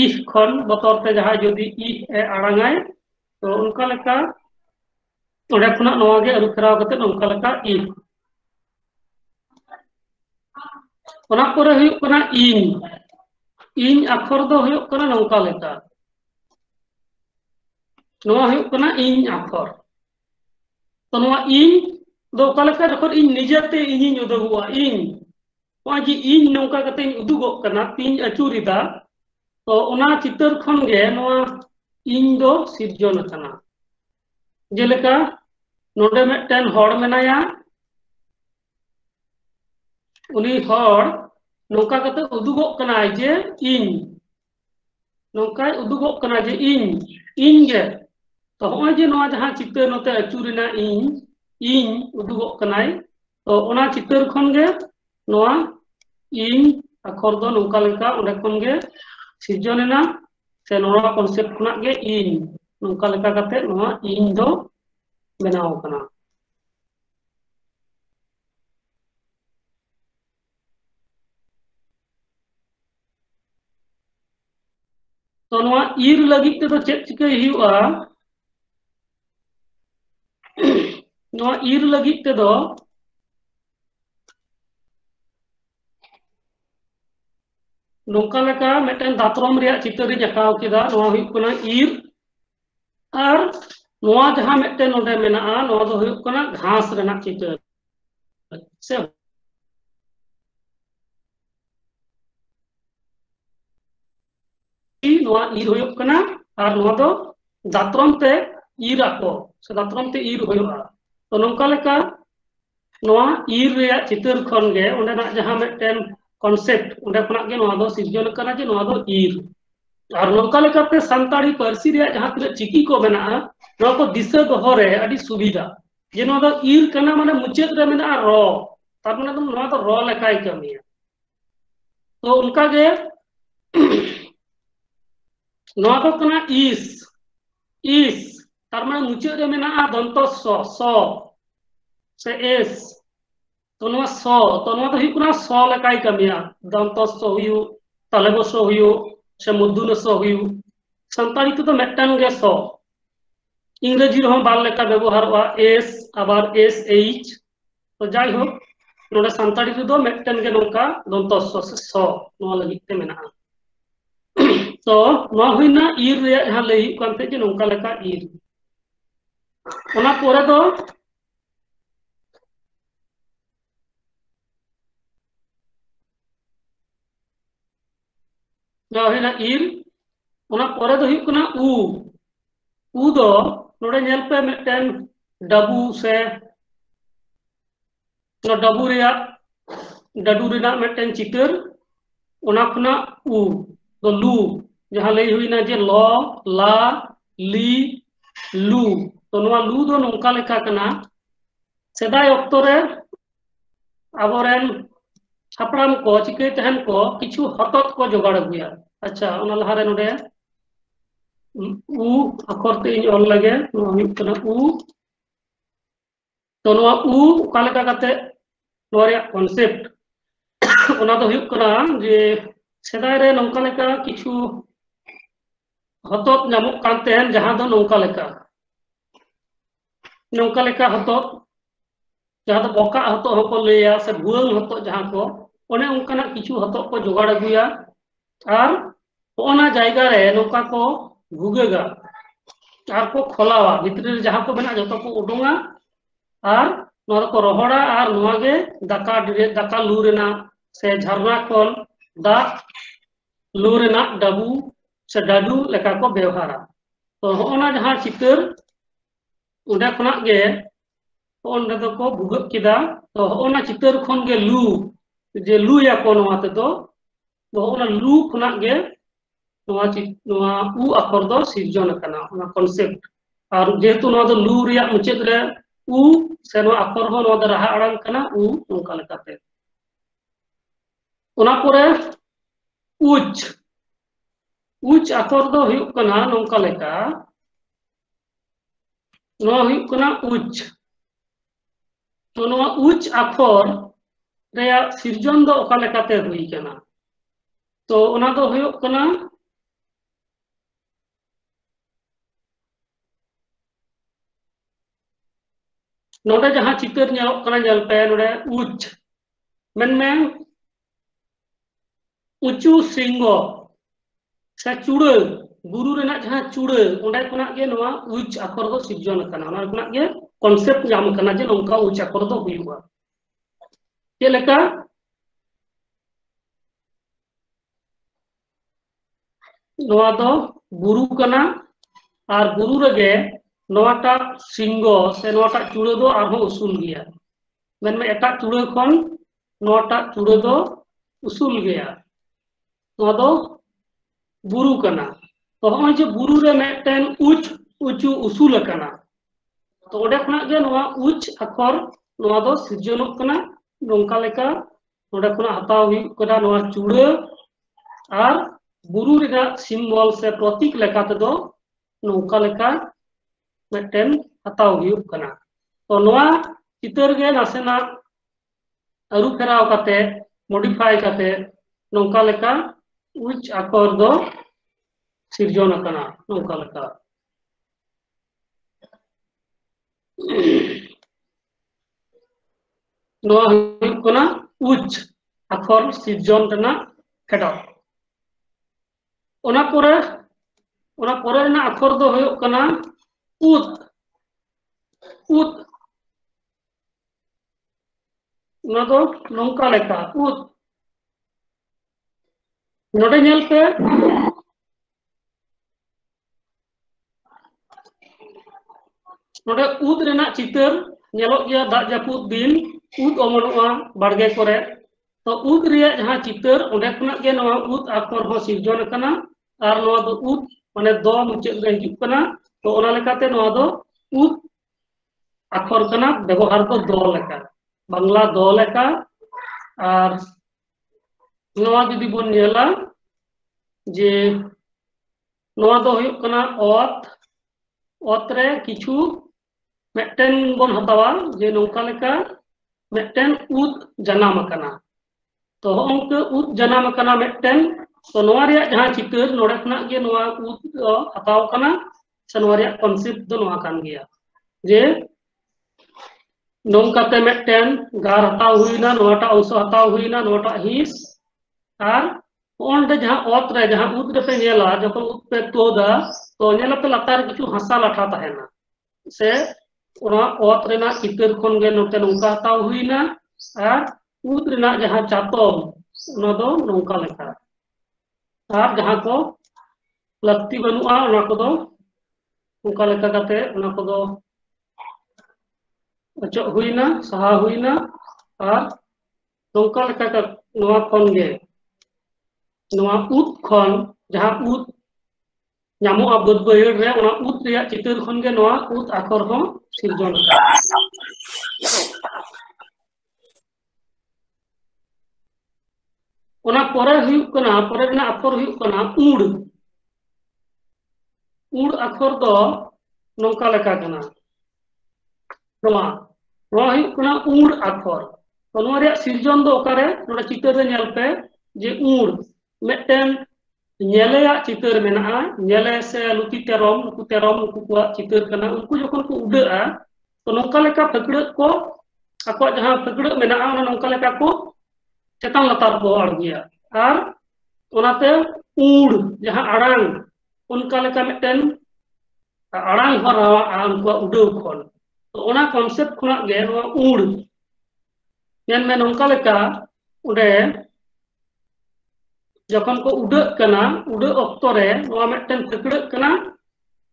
ih khon botor te jaha jodi ih e arangai to onka leka ᱚᱸᱰᱮ ᱠᱷᱚᱱᱟᱜ ᱱᱚᱣᱟ ᱜᱮ ᱟᱹᱨᱩ ᱯᱷᱮᱨᱟᱣ ᱠᱟᱛᱮ ᱱᱚᱝᱠᱟ ᱞᱮᱠᱟ ᱤᱧ ᱚᱱᱟ ᱯᱚᱨᱮ ᱦᱩᱭᱩᱜ ᱠᱟᱱᱟ ᱤᱧ ᱟᱠᱷᱚᱨ ᱫᱚ ᱦᱩᱭᱩᱜ ᱠᱟᱱᱟ ᱱᱚᱝᱠᱟ ᱞᱮᱠᱟ ᱱᱚᱣᱟ ᱦᱩᱭᱩᱜ ᱠᱟᱱᱟ ᱤᱧ ᱟᱠᱷᱚᱨ ᱛᱚ ᱱᱚᱣᱟ ᱤᱧ ᱫᱚ ᱚᱠᱟ ᱞᱮᱠᱟ ᱡᱚᱠᱷᱚᱱ ᱤᱧ ᱱᱤᱡᱮᱛᱮ ᱤᱧᱤᱧ ᱩᱫᱩᱜᱚᱜᱼᱟ ᱤᱧ ᱱᱚᱜᱼᱚᱭ ᱡᱮ ᱤᱧ ᱱᱚᱝᱠᱟ ᱠᱟᱛᱮᱧ ᱩᱫᱩᱜᱚᱜ ᱠᱟᱱᱟ ᱛᱤᱧ ᱟᱹᱪᱩᱨᱮᱫᱟ ᱛᱚ ᱚᱱᱟ ᱪᱤᱛᱟᱹᱨ ᱠᱷᱚᱱ ᱜᱮ ᱱᱚᱣᱟ ᱤᱧ ᱫᱚ ᱥᱤᱨᱡᱚᱱ ᱟᱠᱟᱱᱟ ᱡᱮᱞᱮᱠᱟ ᱱᱚᱰᱮ ᱢᱤᱫᱴᱮᱱ ᱦᱚᱲ ᱢᱮᱱᱟᱭᱟ उनी हर नौका कते उदुगोग कनाय जे इन नौका उदुगोग कना जे इन गे तो होय जे नोआ जहां चितर नोते अचुरेना इन उदुगोग कनाय तो ओना चितर खन गे नोआ इन अखर दो नौका लेका ओंडे खन गे सिरजनेना से नोआ कॉन्सेप्ट खना गे इन नौका लेका कते नोआ इन दो बनाव कना तो नोआ ईर लगी ते तो चेक चिके हुआ नोआ ईर लगी ते दो नौका लेका मेटन दातरम रिया चितर रि आकाव केदा नोआ हुई कना ईर और नोआ जहां मेटन नोडे मेना नोआ दो हुई कना घास रेना चितर से नोआ ईर हुई कना और नोआ दो दातरम ते ईर आको से दातरम ते ईर हुईआ तो नौका लेका नोआ ईर रिया चितर खन गे ओंडेना जहां मेटन कॉन्सेप्ट ओंडे खना गे नोआ दो सिरजन कना जे नोआ दो ईर और नौका लेकाते सानताड़ी पारसी रिया जहां तिना चिकी को मेना नोआ को दिशा दोहो रे अडी सुविधा जे नोआ दो ईर कना माने मुचाद रे मेना रो तार माने दो नोआ दो रो लेकाय कमिया तो उनका गे नोआ दो कना इस तार माने मुचाद रे मेना दंत स से एस तो नोआ स तो नोआ दो हुई स लेकाय कमिया दंत स हुयु तलेब स हुयु से मुद्दुन स हुयु सानताड़ी तो मेटन गे स इंग्रेजी रहो बाल लेका व्यवहारवा एस आबार एस एच तो जाय हो नोडे सानताड़ी तो मेटन गे नोका दंत स से स नोआ लगी ते मेना तो नोआ हुइना ईर रे जहां लई कानते जे नोका लेका ईर ओना पोरे दो ना ईर ओना पोरे दो हुई कना उ दो नोडे नेल पे मेटन डबू से डबू रिया डडू रिना मेटन चितर ओना खना उ तो लू जहां लई हुईना जे ल ला ली लू तो नोआ लू दो नोका लेका कना सेदाय ऑक्तो रे आबोरेन हापड़ाम को चिके तहन को किछु हतत को जोगाड़ गुया अच्छा ओना लहारे नोडे उ अखर ते इन ऑल लगे नोआ हुई कना उ तो नोआ उ ओका लेका कते नोआ रे कॉन्सेप्ट ओना दो हुई कना जे सेदाय रे नोका लेका किछु हतत नामक कान तहन जहां दो नोका लेका हतत जहां दो बका हतत होको लेया से भुअंग हतत जहां को ओने उनकाना किछु हतक को जोगाड़ अगुया और ओना जायगा रे नौका को भुगेगा और को खोलावा भितरे जहां को बना जतो को उडोंगा और नोरा को रोहड़ा और नोगे दाका लू रेना से झरना कल दा लू रेना डाबू से डाडू लेका को व्यवहारा तो होना जहां चितर उडे खना गे ओंडे दो को भुगक किदा तो होना चितर खन गे लू जे लू या को नोवा ते तो होना लू खना गे नोवा उ अखर दो सिरजन कना ओना कॉन्सेप्ट और जेहेतु नोवा दो लू रिया मुचेद रे उ से नोवा अखर हो नोवा दो राहा अड़ांग कना उ नोंका लेकाते ओना पोरे उच अखर दो हुयुक कना नोंका लेका नोवा हुयुक कना उच तो नोवा उच अखर रेया सिरजन दो ओका लेकाते हुई कना तो ओना दो हुयुक कना नोडे जहां चितर ᱧᱮᱞᱚᱜ कना ᱧᱮᱞ पे नोडे उच मेनमे उचू सिंगो से चूड़े बुरु रेना जहां चूड़े ओंडे खना गे नोवा उच अखर दो सिरजन कना ओना खना गे कॉन्सेप्ट जाम कना जे नोंका उच अखर दो हुयुआ के लेका नोवा दो बुरु कना और बुरु रेगे नोवाटा सिंगो से नोवाटा चूड़े दो आरहो उसूल गया मेनमे एटा चूड़े खन नोवाटा चूड़े दो उसूल गया नोवा दो बुरु कना तो हम जे बुरु रे मेटेन उच उचू उसूल कना तो ओडे खना गे नोवा उच अखर नोवा दो सिरजनक कना नोंका लेका ओडे खना हताव हुई कना नोवा चूड़े और बुरु रेगा सिंबल से प्रतीक लेका ते दो नोंका लेका मेटेन हताव हुई कना तो नोवा चितर गे नासेना अरु फेराव काते मॉडिफाई काते नोंका लेका उच अखर दो सिरजन कना नोंका लेका नोवा हुयुक कना उच अखर सिरजन रेना फेडा ओना पोरे रेना अखर दो हुयुक कना उत उत ओना दो नोंका लेका उत नोडे नेल पे नोडे उद रेना चितर नेलोग गया दा जापुद दिन उद अमनोआ बाड़गे करे तो उद रिया जहां चितर ओंडे खना गे नोवा उद अखर हो सिरजन कना और नोवा दो उद माने दो मुचेद रे हिजुक कना तो ओना लेकाते नोवा दो उद अखर कना व्यवहार दो दो लेका बांग्ला दो लेका और नोवा जुदी बोन नेला जे नोवा दो हुयुक कना ओत रे किछु मेटेन बोन हतावा जे नौका लेका मेटेन उद जनाम कना तो होंके उद जनाम कना मेटेन तो नोवा रिया जहां चितर नोडे खना गे नोवा उद हताव कना से नोवा रिया कॉन्सेप्ट दो नोवा कान गया जे नौकाते मेटेन गार हताव हुईना नोवाटा अंश हताव हुईना नोवाटा हिस और ओंडे जहां ओत रे जहां उद रे पे नेला जखन उद पे तोदा तो नेला पे लातार किछु हसा लाठा तहेना से ओना ओत रेना चितर खन गे नोते नौका हताव हुईना और उद रेना जहां चातम ओना दो नौका लेखा और जहां को लक्ति बनुआ ओना को दो नौका लेखा काते ओना को दो अचो हुईना सहा हुईना और नौका लेखा का नोवा खन गे नोवा उद खन जहां उद नामोआ बद बयड़ रे ओना उद रिया चितर खन गे नोवा उद अखर हो सिरजन ओना पोरे हुयुक कना पोरे रेना अखर हुयुक कना उड़ अखर दो नौका लेका कना नोवा हुयुक कना उड़ अखर तो नोवा रिया सिरजन दो ओकारे नोडे चितर रे नेल पे जे उड़ मेटेन नेलेया चितर मेना नेले से लुती तेरम नुकु को चितर कना उनको जखन को उडा तो नौका लेका फकड़ को अको जहां फकड़ मेना ओना नौका लेका को चेतान लतार को अड़गिया और ओनाते उड़ जहां आड़ांग उनका लेका मिटन आड़ांग हरावा उनको उड़ाव खन तो ओना कॉन्सेप्ट खुना गे नवा उड़ यान में नोंका लेका उडे जखन को उड़ाग कना उड़ा अक्तो रे नवा मिटन फकड़क कना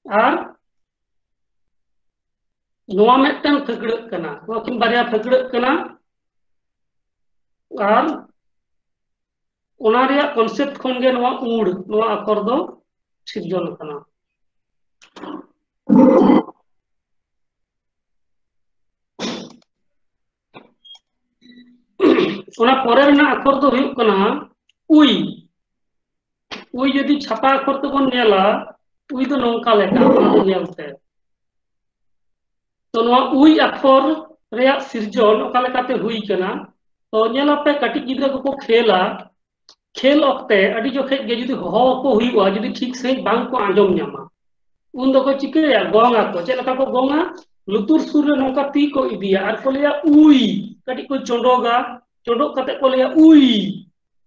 और नवा मिटन फकड़क कना नवा किन बारिया फकड़क कना और कॉन्सेप्ट खन गे नवा उड़ नवा अक्षर दो सिरजन कना ओना परे रना अक्षर दो हुयुग कना उई उई यदि छापा अक्षर तबन नेला उई दो नोंका लेका ओना दो नेलते तो नवा उई अक्षर रेया सिरजन ओका लेकाते हुई कना तो नेलापे कटी गिद्रा को खेला खेल अक्ते अडी जोखे गे जुदी हो को हुयुआ जुदी ठीक सही बांग को आंजम न्यामा उन दो को चिकेया गोंगा को चेक लका को गोंगा लुतुर सुर रे नोंका ती को इदिया आर को लेया उई कटी को चोंडोगा चोंडोक कते को लेया उई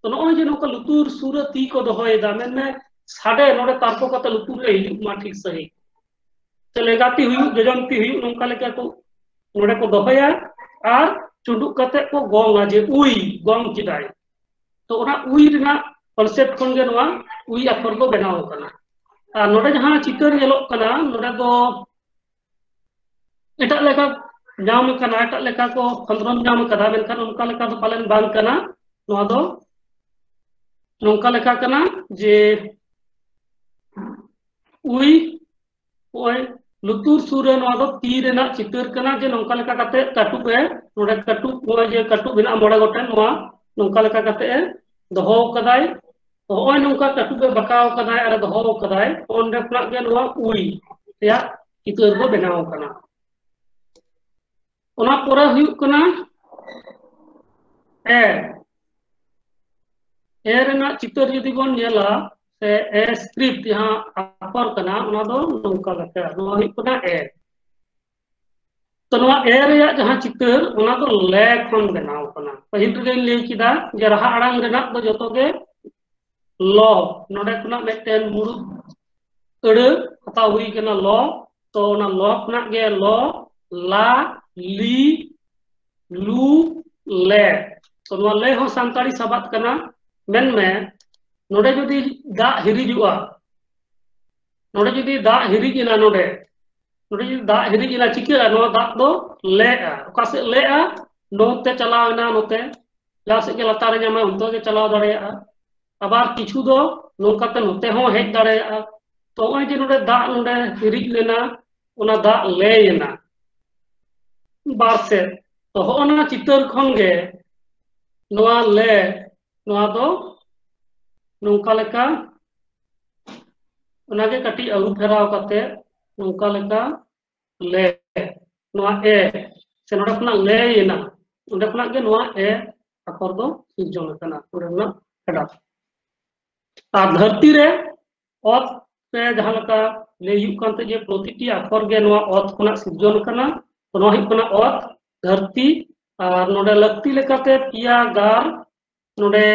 तो नोय जे नोंका लुतुर सुर ती को दोहयदा मेनमे साडे नोडे तारको कते लुतुर रे हिजुग मा ठीक सही चले गाती हुई जजंती हुई नोंका लेका को नोडे को दोहया आर चुडुक कते को गोंगा जे उई गोंग किदाय तो ओना उई रेना कॉन्सेप्ट खन गे नोवा उई अक्षर को बनाव कना आ नोडे जहां चित्र नेलोक कना नोडे दो एटा लेका जाम कना एटा लेका को खंद्रम जाम कदा मेनखान उनका लेका तो पालन बांग कना नोवा दो नोंका लेका कना जे उई ओय लुतुर सुर नोवा दो ती रेना चित्र कना जे नोंका लेका कते काटुब ए नोडे काटुब ओय जे काटुब बिना मोड़ा गोटेन नोवा नोंका लेका कते दोहो कदाय तो ओय नोंका काटुब बकाव कदाय अरे दोहो कदाय ओंडे खना गे नोवा उई या चित्र को बनाव कना ओना पोरा हुयुग कना ए रेना चित्र यदि बन नेला से ए स्क्रिप्ट जहां अक्षर कना ओना दो नोंका लेका नोवा हुयुग कना ए तो नोवा ए रेया जहां चित्र ओना दो ले खन बनाव कना पहिल रे ले किदा जे रहा आड़ांग रेना दो जतो गे लो नोडे खुना मेटेन मुरु अड़ हता हुई कना लो तो ओना लो खुना गे लो ला ली लू ले तो नोवा ले हो सांताड़ी सबात कना मेन में नोडे जुदी दा हिरिजुआ नोडे जुदी दा हिरिजिना नोडे नोडे जुदी दा हिरिजिना चिका नोवा दा दो लेआ ओका से लेआ नोते चलावना नोते ला से के लतारे ᱧᱟᱢᱟ उनतो के चलाव दाड़ेया आबार किछु दो नोकाते नोते हो हेज दाड़ेया तो ओय जे नोडे दा नोडे हिरिज लेना ओना दा लेयना बार से तो होना चित्र खन गे नोआ ले नोआ दो नोंका लेका ओना गे कटी अरु फेराव कते नोंका लेका ले नोआ ए से नोडे खना लेयना ओंडे खना गे नोआ ए अक्षर दो सिरजन कना ओरेना हेडा आ धरती रे ओत पे जहां लका ले हुयुग कानते जे प्रतिटी अक्षर गे नोआ ओत खना सिरजन कना तो नोआ हुयुग कना ओत धरती और नोडे लक्ति लेकाते पिया गार नोडे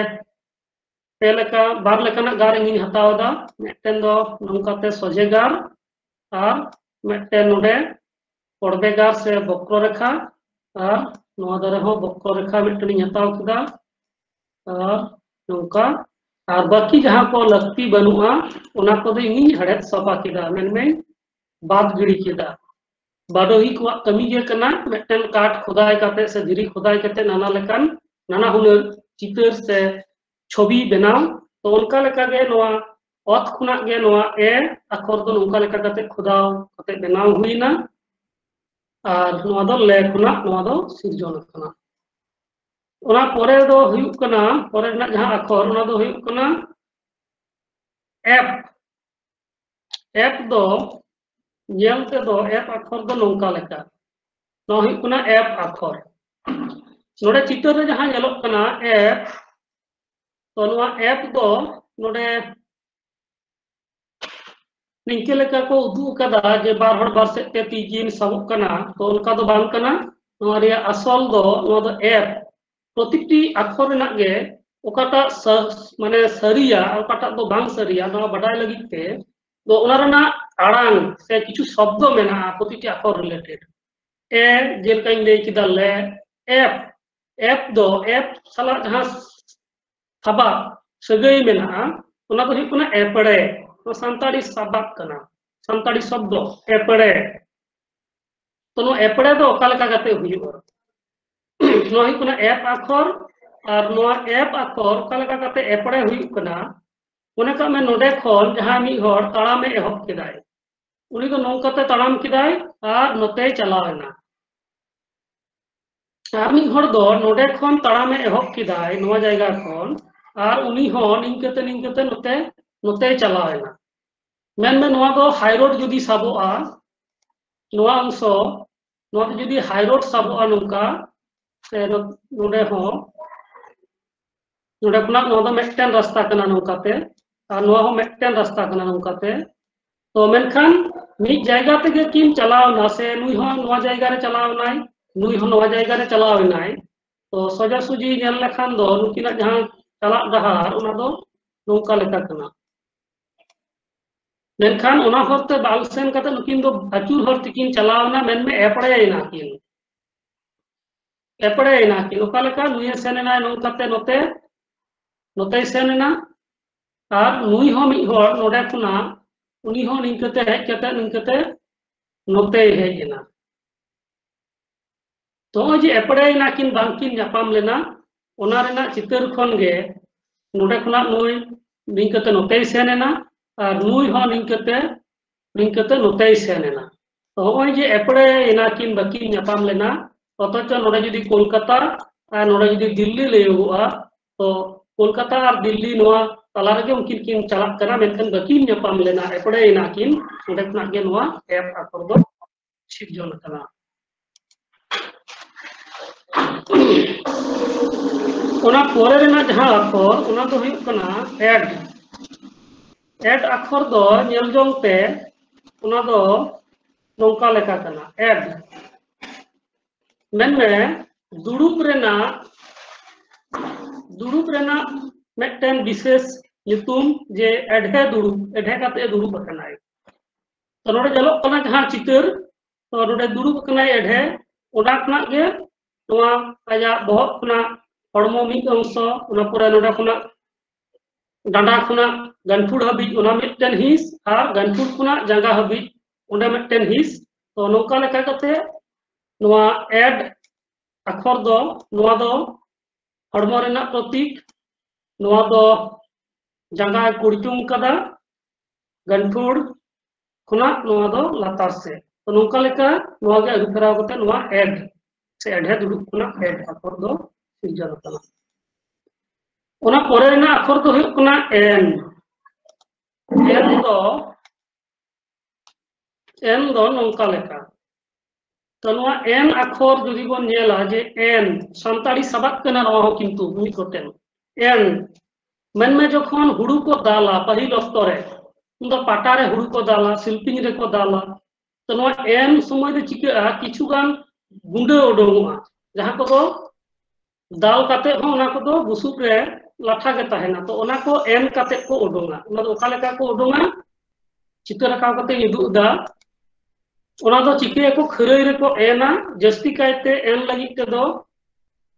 पे लेका बार लेकाना गार इंगिन हतावदा मेटेन दो नोंकाते सोजे गार और मेटेन नोडे पड़बे गार से बक्र रेखा और नोआ दरे हो बक्र रेखा मेटेन हताव किदा और नोंका और बाकी जहां को लक्ति बनुआ ओना को दो इंगिन हड़ेत सफा किदा मेनमे बाद गिड़ी किदा बाडोही को कमी गे कना मेटेन काट खुदाई काते से धीरी खुदाई काते नाना लेकान नाना हुनर चित्र से छवि बनाव तो उनका लेका गे नोआ ओत खुना गे नोआ ए अक्षर दो उनका लेका काते खुदाव काते बनाव हुईना और नोआ दो ले खुना नोआ दो सिरजन कना ओना परे दो हुयुग कना परे ना जहां अक्षर ओना दो हुयुग कना एफ एफ दो नेलते दो एफ अक्षर दो नोंका लेका नो हुयुग कना एफ अक्षर नोडे चित्र रे जहां नेलोक कना एफ तो नोआ एफ दो नोडे निंके लेका को उदु कदा जे बार हड़ बार से ते तीजिन सबक कना तो उनका दो बांग कना नोआ रे असल दो नोआ दो एफ प्रतिटी अक्षर रेनाग गे ओकाटा माने सरिया ओकाटा दो बांग सरिया नवा बडाय लगित ते दो ओना रेना आड़ांग से किछु शब्द मेना प्रतिटी अक्षर रिलेटेड ए जेलकाኝ लay किदा ले एफ एफ दो एफ साला जहां साबा सगै मेना ओना दो हुकना एपड़े तो सांताड़ी साबाक कना सांताड़ी शब्द एपड़े तो नो एपड़े दो ओका लेका गाते हुयुआ नो हुकना एफ अक्षर और नो एफ अक्षर ओका लेका गाते एपड़े हुयुकना मने का में नोडे खन जहां मी हर ताड़ामे एहब केदाय उनी को नौकाते ताड़ाम केदाय और नोते चलावेना और मी हर दो नोडे खन ताड़ामे एहब केदाय नोवा जायगा खन और उनी हन निंकते निंकते नोते नोते चलावेना मेन में नोवा दो हाई रोड जुदी साबोआ नोवा अंश नोवा जुदी हाई रोड साबोआ नोका से नोडे हो नोडे खना नोवा दो मेटन रास्ता कना नोकाते और नोवा हो मेटन रास्ता कना नोकाते तो मेनखान मी जायगा तेगे किन चलावना से नुई हो नोवा जायगा रे चलावनाय नुई हो नोवा जायगा रे चलावनाय तो सोजा सुजी नेल लेखान दो नुकिना जहां चलाक डहार ओना दो नोका लेका कना मेनखान ओना होते बाल सेन कते नुकिन दो अचूर हर तिकिन चलावना मेन में एपड़ेना किन ओका लेका नुई सेनेना नोकाते नोते नोते सेनेना और नुई हो मी हर नोडे खुना उनी हो निंकते हेज कते निंकते नोते हेजना तो जे एपड़ेना किन बांकिन जापाम लेना ओना रेना चितर खन गे नोडे खुना नुई निंकते नोते सेनेना और नुई हो निंकते निंकते नोते सेनेना तो होय जे एपड़ेना किन बाकिन जापाम लेना अथच नोडे जुदी कोलकाता और नोडे जुदी दिल्ली लेयोगुआ तो कोलकाता और दिल्ली नोआ तला रगे उनकिन किन चलाक करा मेनखान बाकिन जापाम लेना एपड़ेना किन नोडे खुना गे नोआ एप अक्षर दो सिरजन कना ओना पोरे रेना जहां अक्षर ओना दो हुयुक कना एड अक्षर दो नेल जोंग ते ओना दो नोंका लेका कना एड मेन में दुड़ुब रेना मेटन विशेष नितुम जे एडहे काते दुड़ुब कनाय तो नोडे जलोक कना जहां चितर तो नोडे दुड़ुब कनाय एडहे ओना खना गे नोआ आजा बहक खना हड़मो मिद अंश ओना परे नोडे खना डांडा खना गनठुड़ हबी ओना मिटन हिस और गनठुड़ खना जांगा हबी ओंडे मिटन हिस तो नोका लेका कते नोआ एड अक्षर दो नोआ दो हड़मो रेना प्रतीक नोआ दो जांगा कुड़चुम कदा गनठुड़ खुना नोआ दो लातार से तो नोका लेका नोआ गे अगु फेराव कते नोआ एड से एडे दुड़ुब खुना एड अक्षर दो सिरजन कना ओना परे रेना अक्षर दो हुयुक कना एन दो नोका लेका तो नोआ एन अक्षर जुदी बोन नेला जे एन सांताड़ी साबाक कना नोआ हो किंतु मी कोटेन एन मन में जखन हुड़ू को दाला पहिल अक्तो रे उन पाटा रे हुड़ू को दाला शिल्पिंग रे को दाला तो नोआ एन समय दे चिका किछु गान गुंडे ओडोंगआ जहां को दो दाल काते हो ओना को दो बुसुक रे लाठा गे ताहेना तो ओना को एन काते को ओडोंगा ओना दो ओका लेका को ओडोंगा चित्र रकाव काते युदुदा ओना दो चिके को खरई रे को एना जस्ती कायते एन लगी ते दो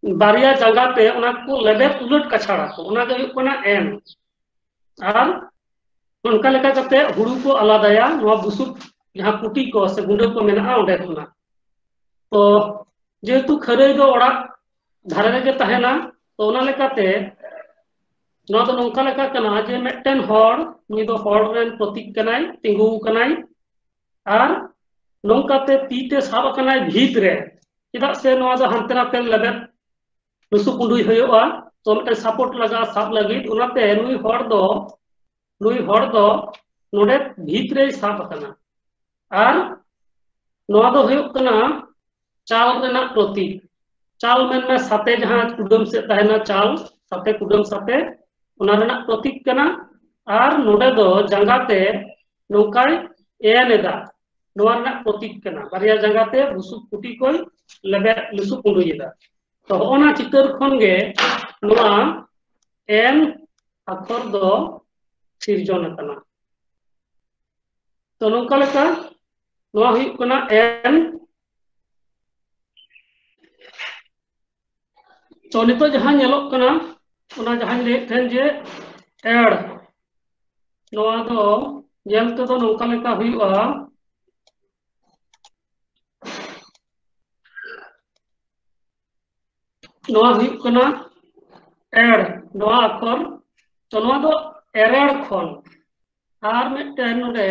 बारिया जगह पे ओना को लेबेट उलट कछाड़ा को ओना गे हुयुक कना एन और उनका लेका कते हुड़ू को आलादाया नोआ बुसुक जहां कुटी को से गुंडे को मेना ओंडे खुना तो जेतु खरई दो ओड़ा धारे रे गे ताहेना तो ओना लेकाते नोआ दो नोंका लेका कना जे मेटन हर नी दो हर रेन प्रतीक कनाय तिंगु कनाय और नोंकाते तीते साब कनाय भीत रे चेदा से नोआ दो हांते नाते लेबेट लुसु कुंडुई हुयुआ तो मेटन सपोर्ट लगा साब लगी उनाते नुई हर दो नोडे भीत रे साब कना और नोआ दो हुयुक कना चाल रेना प्रतीक चाल मेन में साते जहां कुडम से तहना चाल साते कुडम साते ओना रेना प्रतीक कना और नोडे दो जंगाते नोकाय एनेदा नोआ रेना प्रतीक कना बारिया जंगाते बुसु कुटी कोई लेबे लुसु कुंडुयेदा तो होना चितर खन गे नोआ एन अक्षर दो सिरजन कना। तो नोका लेका नोआ हुई कना एन। तो नितो जहां नेलोक कना ओना जहां ले थेन जे एड नोआ दो जेल ते दो नोका लेका हुईवा नोआ हुई कना एड नोआ अक्षर। तो नोआ दो एरेड़ खन आर मिटन नोडे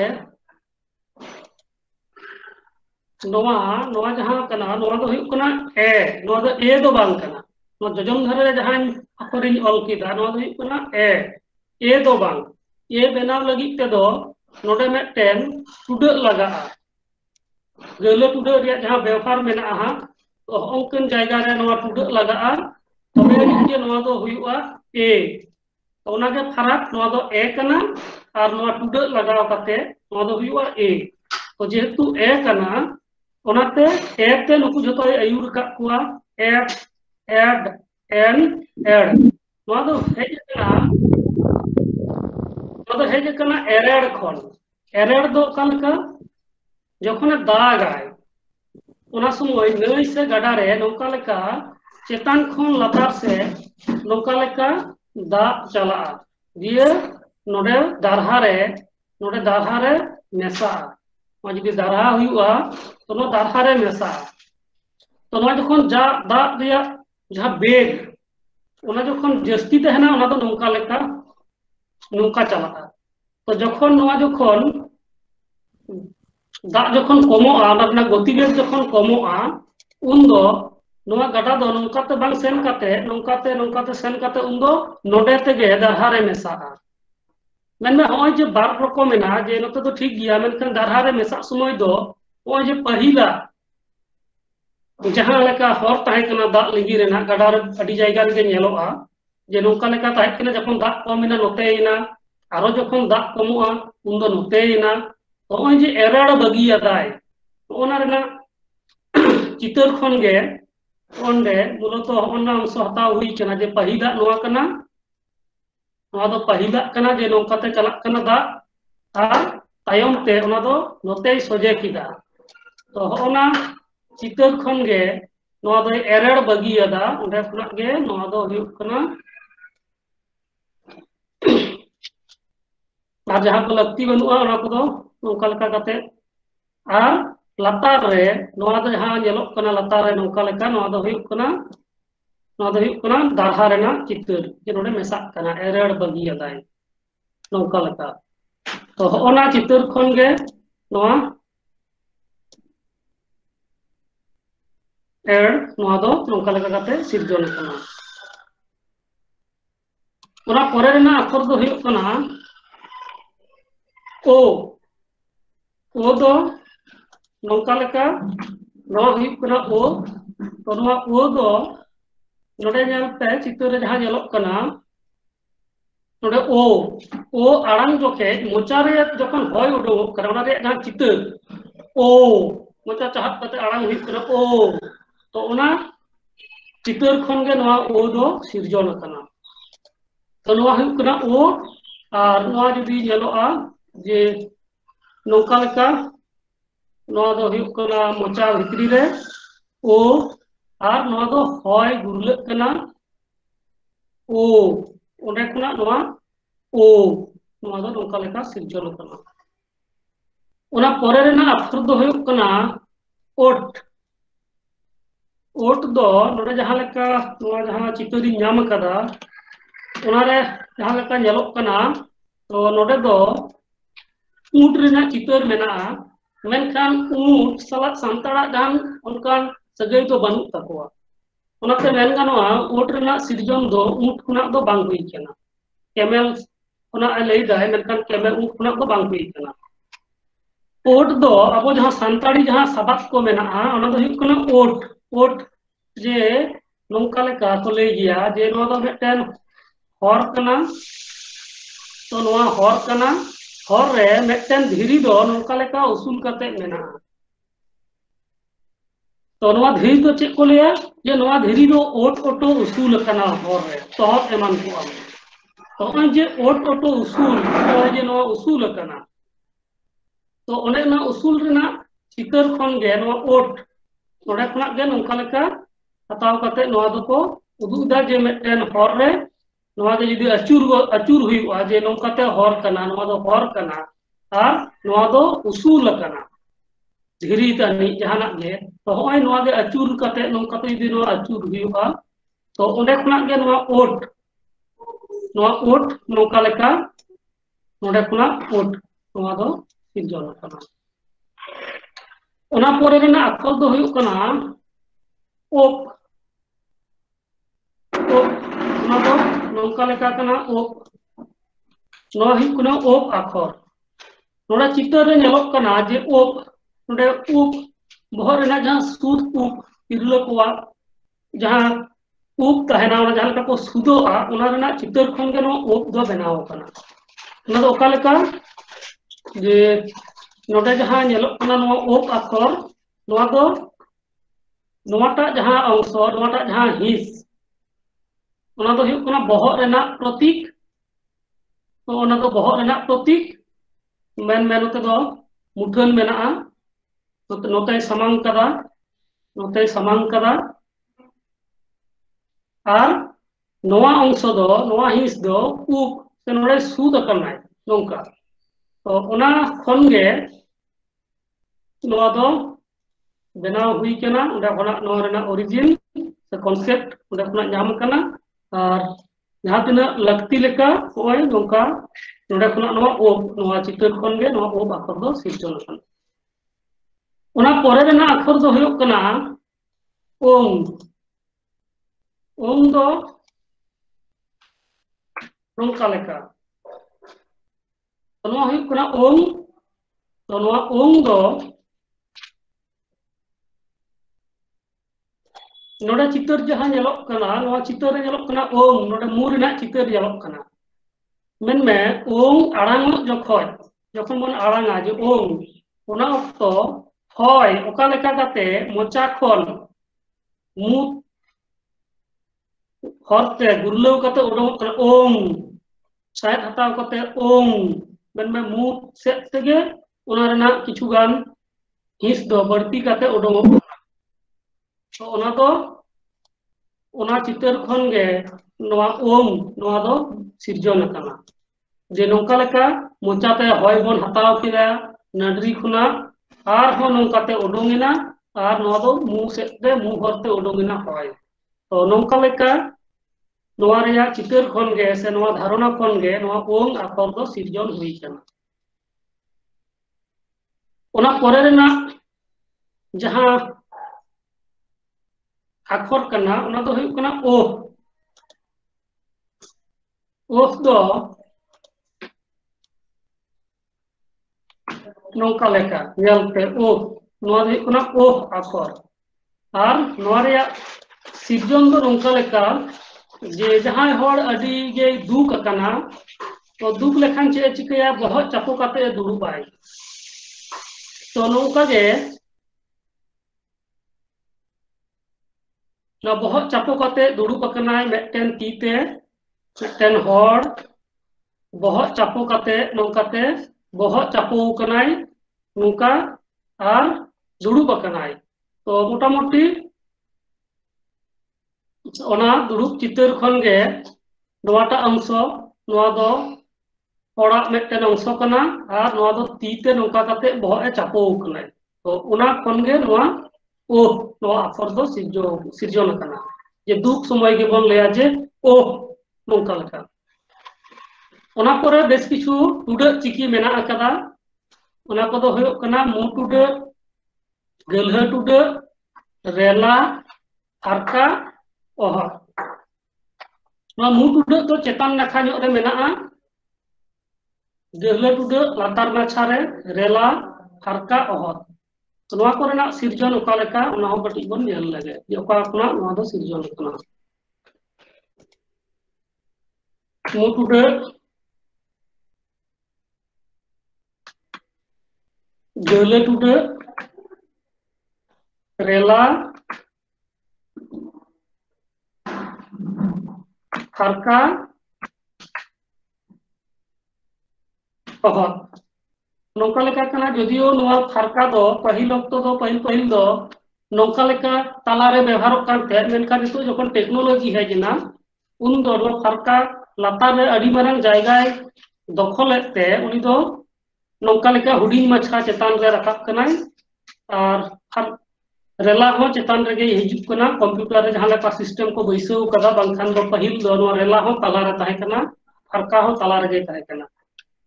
नोआ नोआ जहां कना नोआ दो हुई कना ए नोआ दो ए दो बांग कना। नोआ जजम धरे जहां अक्षर इन ऑल कीदा नोआ दो हुई कना ए दो बांग ए बनाव लगी ते दो नोडे मिटन टुडा लगा गले टुडा रे जहां व्यवहार मेना हा। तो ओंकन जायगा रे नोआ टुडा लगा तबे जे नोआ दो हुईवा ए। तो ओनागे फरक नोआ दो ए कना और नोआ टुडा लगाव काते नोआ दो हुईवा ए। तो जेहेतु ए कना ओनाते ए ते नुकु जतो आयुर का कुआ एड एड एन एड नोआ दो हेज कना नोआ दो हेज कना एरेड़ खन। एरेड़ दो कालका जखने दागाय ओना समय नई से गाडा रे नौका लेका चेतान खन लातार से नौका लेका दा चला दिए नोडे दारहा रे मेसा जुदी दारहा हुआ तो नो दारहा रे मेसा। तो नो जखन जा दा दिया जहां बेग ओना जखन जस्ती तहना ओना तो नौका लेका नौका चला। तो जखन नोआ जखन दा जखन कमोआ ओना गतिवेग जखन कमोआ उन दो नोआ गाडा दो नौकाते बांग सेन काते नौकाते सेन काते उन दो नोडे तेगे दारहा रे मेसा। मेनमे होय जे बार रकम मेना जे नोते तो ठीक गया मेनखान दारहा रे मेसा समय दो होय जे पहिला जहां लेका हर ताहे कना दा लिंगी रेना गाडा रे अडी जायगा रे नेलोआ जे नौका लेका ताहे कना जखन दा कमिना नोतेइना आरो जखन दा कमोआ उन दो नोतेइना। तो होय जे एरेड़ बगिया दाय ओना रेना चितर खन गे ओंडे मूलत ओना अंश हताव हुई कना जे पहिला नोआ कना नोआ दो पहिला कना जे नौकाते चलक कना दा आर तायम ते ओना दो नोते सोजे किदा। तो होना चितर खन गे नोआ दो एरेड़ बगियादा ओंडे खना गे नोआ दो हुई कना आर जहां को लगती बनुआ ओना को दो नौका लेका काते आर लातार रे नोआ दो जहां नेलोक कना लातार रे नौका लेका नोआ दो हुई कना दारहा रेना चितर जे नोडे मेसाक कना एरेड़ बगियादाय नौका लेका। तो होना चितर खन गे नोआ एड नोआ दो नौका लेका काते सिरजन कना। ओना परे रेना अक्षर दो हुई कना ओ दो नौका लेका नोआ हुई कना ओ। तो नोआ ओ दो नोडे नेलते चितर रे जहां नेलोक कना नोडे ओ आड़ांग जोखे मोचा रे जखन होय उडोक कना ओना रे जहां चितर ओ मोचा चाहत कते आड़ांग हुई कना ओ। तो ओना चितर खन गे नोआ ओ दो सिरजन कना। तो नोआ हुई कना ओ आर नोआ जुदी नेलोआ जे नौका लेका नोआ दो हुई कना मोचा भितरी रे ओ आर नोआ दो होय गुरलेक कना ओ ओंडे खना नोआ ओ नोआ दो नौका लेका सिरजन कना। ओना परे रेना अक्षर दो हुई कना ओट। ओट दो नोडे जहां लेका नोआ जहां चितर इन नाम कदा ओना रे जहां लेका नेलोक कना तो नोडे दो ऊंट रेना चितर मेना मेनखान ऊंट साला सांताड़ा जहां उनकान सगई तो बानुक तकोआ ओनाते मेन गानोआ ऊंट रेना सिरजन दो ऊंट खुना दो बांग हुई केना। कैमल ओना लई दाय मेनखान कैमल ऊंट खुना दो बांग हुई केना। ओट दो अब जहां सांताड़ी जहां सबात को मेना ओना दो हुई कना ओट जे नौका लेका तो लई गया जे नोआ दो मिटन हर कना। तो नोआ हर कना हर रे मिटन धीरी दो नौका लेका उसूल कते मेना तो नवा धीरी दो चेक को लिया जे नवा धीरी दो ओट ओटो उसूल कना हर रे तोहत एमान को आम तो जे ओट ओटो उसूल जे नवा उसूल कना तो ओने ना उसूल रेना चितर खन गे नवा ओट नोडे खना गे नोंका लेका हताव कते नवा दो को उदुदा जे मेटेन हर रे नवा गे जदी अचूर हुआ जे नोंकाते हर कना नवा दो हर कना और नवा दो उसूल कना धीरी तानी जहाना गे तो होय नवा गे अचूर कते नोंकाते जदी नवा अचूर हुआ तो ओंडे खना गे नवा ओट नोंका लेका नोडे खना ओट नवा दो सिरजन कना ओना पोरे रेना अक्षर दो हुयु कना ओप ओना दो नोंका लेका कना ओप नवा हुयु कना ओप अक्षर नोडा चित्र रे नेलोक कना जे ओप नोडे उप बहर रेना जहां सूद उप तिरला कोवा जहां उप तहना ओना जहां का को सुदोआ ओना रेना चित्र खन गे नो ओप दो बनाव कना ओना दो ओका लेका जे नोडे जहां नेलोक कना नो ओप अक्षर नोआ दो नोआटा जहां अंश नोआटा जहां हिस ओना दो हुयु कना बहर रेना प्रतीक तो ओना दो बहर रेना प्रतीक मेन मेनते दो मुठन मेना नोते समांग कदा और नोआ अंश दो नोआ हिस दो उप से नोडे सूद कनाय नोंका तो ओना खन गे नोआ दो बनाव हुई कना ओंडे खना नोआ रेना ओरिजिन से कॉन्सेप्ट ओंडे खना नाम कना और जहां तिना लगती लेका होय नोंका नोडे खना नोआ चित्र खन गे नोआ ओप अक्षर दो सिरजन कना ओना पोरे रेना अक्षर दो हुयु कना ओम ओम दो नोंका लेका तो नोआ हुयु कना ओम तो नोआ ओम दो नोडे चित्र जहां नेलोक कना नोआ चित्र रे नेलोक कना ओम नोडे मु रेना चित्र नेलोक कना मेन में ओम आड़ांग जखन बन आड़ांगा जे ओम ओना अक्तो होय ओका लेका काते मोचा खन मु हरते गुरलाव काते उडोंग कना ओम साइड हताव काते ओम मेन में मु सेट तेगे ओना रेना किछु गान हिस दो बढ़ती काते उडोंग तो ओना तो ओना चित्र खन गे नोआ ओम नोआ दो सिरजन कना जे नोंका लेका मोचाते होय बन हताव किदा नडरी खुना आर हो नोंकाते उडोंगिना आर नोआ दो मु सेते मु हरते उडोंगिना होय तो नोंका लेका नोआ रेया चित्र खन गे से नोआ धारणा खन गे नोआ ओम अक्षर दो सिरजन हुई कना ओना पोरे रेना जहां अक्षर कना ओना दो हुयु कना ओह दो नोंका लेका नेलते ओह नोआ दो हुयु कना ओह अक्षर और नोआ रेया सिरजन दो नोंका लेका जे जहां हर अडी गे दुक कना तो दुक लेखान चे चिकया बहुत चापो काते दुड़ुबाय तो नोंका गे ना बहुत चापो काते दुड़ुब कनाय मेटेन तीते मेटेन हर बहुत चापो काते नोंकाते बहुत चापो कनाय नोंका और दुड़ुब कनाय तो मोटामुटी ओना दुड़ुब चित्र खन गे नोआटा अंश नोआ दो हड़ा मेटेन अंश कना और नोआ दो तीते नोंका काते बहुत चापो कनाय तो ओना खन गे नोआ ओह नोआ अक्षर दो सिरजन कना जे दुख समय के बन लेया जे ओह नोंका लेका ओना पोरे बेस किछु टुडा चिकी मेना अकदा ओना को दो हुयु कना मु टुडा गलहा टुडा रेला हारका ओहर नोआ मु टुडा तो चेतान नाखा ᱧᱚᱜ रे मेना गलहा टुडा लातार नाछा रे रेला हारका ओहर तो नोआ को रेना सिरजन ओका लेका ओना हो कटि बन नेल लगे जे ओका खना नोआ दो सिरजन कना मु टुडा गलहा टुडा रेला फारका अहत नौका लेका कना जदियो नोआ फारका दो पहिल अक्तो दो पहिल दो नौका लेका तालारे व्यवहार करते मेनका नितो जखन टेक्नोलॉजी है जना उन दो फारका लातार रे अडी मारंग जायगाय दखल एते उनी दो नौका लेका हुडिंग माछा चेतान रे रकाब कनाय और रेला हो चेतान रे हिजुक कना कंप्यूटर रे जहां लेका सिस्टम को बैसो कदा बांखान दो पहिल दो नो रेला हो ताला रे ताहे कना फारका हो ताला रे ताहे कना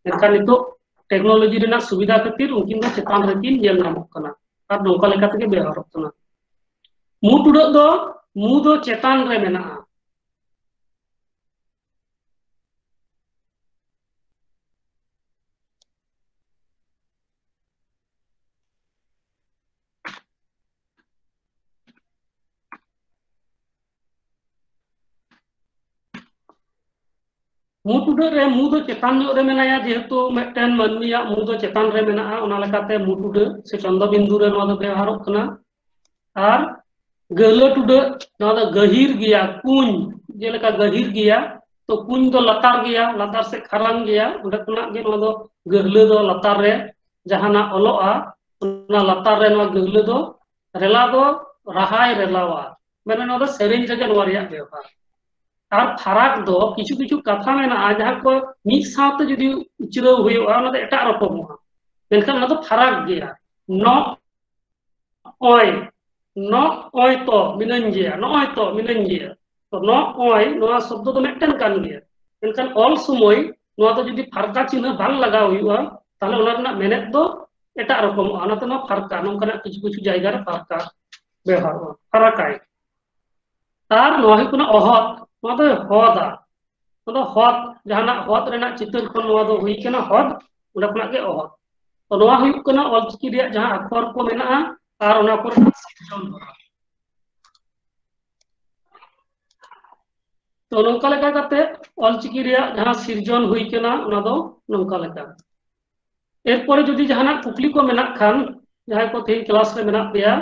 मेनका नितो टेक्नोलॉजी रेना सुविधा खातिर उनकिन दो चेतान रे किन जेल नामक कना और नौका लेका तके व्यवहार कना मु टुडक दो मु दो चेतान रे मेना मु टुडक रे मु दो चेतान रे मेनाया जेहेतु मेटन मानमिया मु दो चेतान रे मेना ओना लेकाते मु टुडक से चंद्र बिंदु रे नोआ दो व्यवहार कना और गहलो टुडक नोआ दो गहिर गया कुंज जेलेका गहिर गया तो कुंज दो लतार गया लतार से खरांग गया उडे कना गे नोआ दो गहलो दो लतार रे जहाना ओलोआ ओना लतार रे नोआ गहलो दो रेला दो रहाय रेलावा माने नोआ दो सेरेंज रे नोआ रिया व्यवहार और फराक दो किछु किछु कथा मेना जहां को मिद साथ जदि उचराव हुआ ओना दो एटा रकमोआ मेनखान ओना दो फराक गया न ओय न ओय तो मिनन गया न ओय तो मिनन गया तो न ओय नोआ शब्द दो मेटन कान गया मेनखान ऑल समय नोआ दो जदि फरका चिन्ह बांग लगाव हुआ ताहले ओना रना मेनेत दो एटा रकमोआ ओना तो न फरका नोंकाना किछु किछु जायगा रे फरका व्यवहार फरकाय तार नोआ हुई कुना अहत नोआ दो हदा तो हद जहाना हद रेना चित्र खन नोआ दो हुई केना हद उडा खना के अहत तो नोआ हुई कुना ऑलचिकी रिया जहां अक्षर को मेना और ओना को सिर्जन होरा तो नौका लेका करते ऑलचिकी रिया जहां सिर्जन हुई केना ओना दो नौका लेका एरपर जदि जहाना कुकली को मेना खान जहां को थे क्लास रे मेना पेया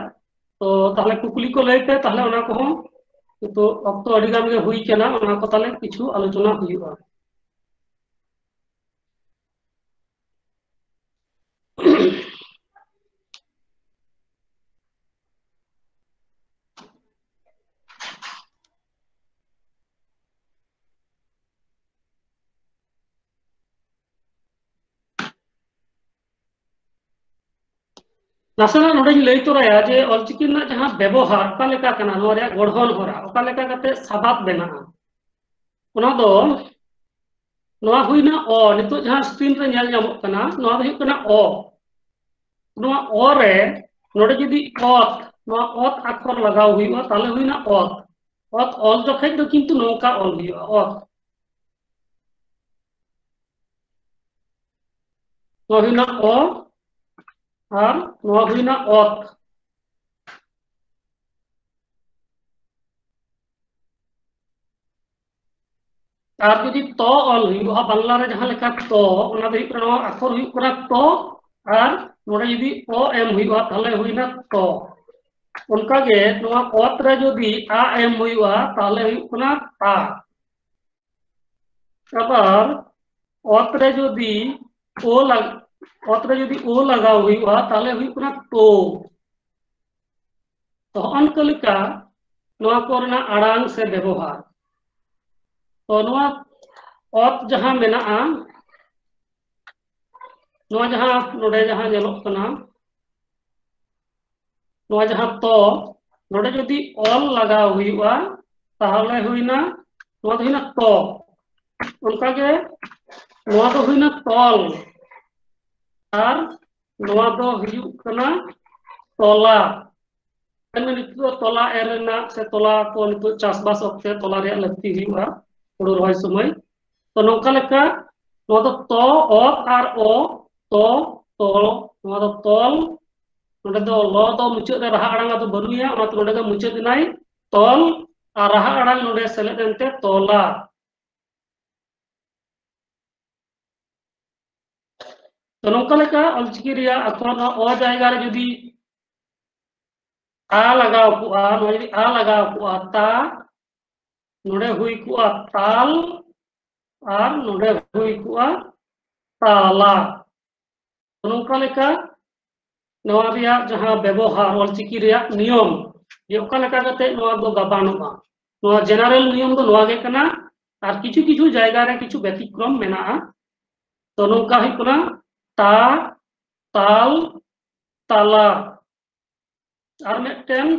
तो ताहले कुकली को लेते ताहले ओना को तो अक्तो अडी गान गे हुई केना ओना को ताले किछु आलोचना हुईबा नासना नोडे लई तोराया जे ऑलचिकी ना जहां व्यवहार का लेका कना नो रे गढ़न होरा ओका लेका कते साबात बेना ओना दो नोआ हुईना ओ नितो जहां स्क्रीन रे नेल जामक कना नोआ दो हुई कना ओ नोआ ओ रे नोडे जदि ओत नोआ ओत अक्षर लगाव हुईवा ताले हुईना ओत ओत ऑल जखे दो किंतु नौका ऑल हुईवा ओत नोआ हुईना ओ और नोआ हुईना ओत और जदि तो ऑल हुईवा बांग्ला रे जहां लेका तो ओना दो हुई कना अक्षर हुई कना तो और नोडे जदि ओ एम हुईवा ताले हुईना तो उनका गे नोआ ओत रे जदि आ एम हुईवा ताले हुई कना ता अबार ओत रे जदि ओ लग ओत रे जदि ओ लगाव हुईवा ताले हुई कना तो अनका लेका नोआ को रेना आड़ांग से व्यवहार तो नोआ ओत जहां मेना नोआ जहां नोडे जहां नेलोक कना नोआ जहां तो नोडे जदि ऑल लगाव हुईवा ताहले हुईना नोआ दो हुईना तो उनका के नोआ दो हुईना तोल और नोआ दो हुईउ कना तोला नितो तोला एरना से तोला को नितो चासबास वक्त तोला रे लगती हुईवा हुड़ु रोय समय तो नौका लेका नोआ दो तो ओत और ओ तो तोल नोआ दो तोल नोडे दो लो दो मुचाद रे रहा अड़ांग दो बनुया ओना तो नोडे दो मुचाद नाय तोल और रहा अड़ांग नोडे सेलेद एनते तोला तो नौका लेका ऑलचिकी रिया अक्षर ओ जायगा रे जदि आ लगाव कुआ नोई आ लगाव कुआ ता नोडे हुई कुआ ताल और नोडे हुई कुआ ताला नोंका लेका नवा रिया जहां व्यवहार ऑलचिकी रिया नियम ये ओका लेका कते नवा दो गाबानोगा नवा जनरल नियम दो नवा गे कना और किछु किछु जायगा रे किछु व्यतिक्रम मेना तो नोंका ही कुना ता ताल ताला और मिदटेन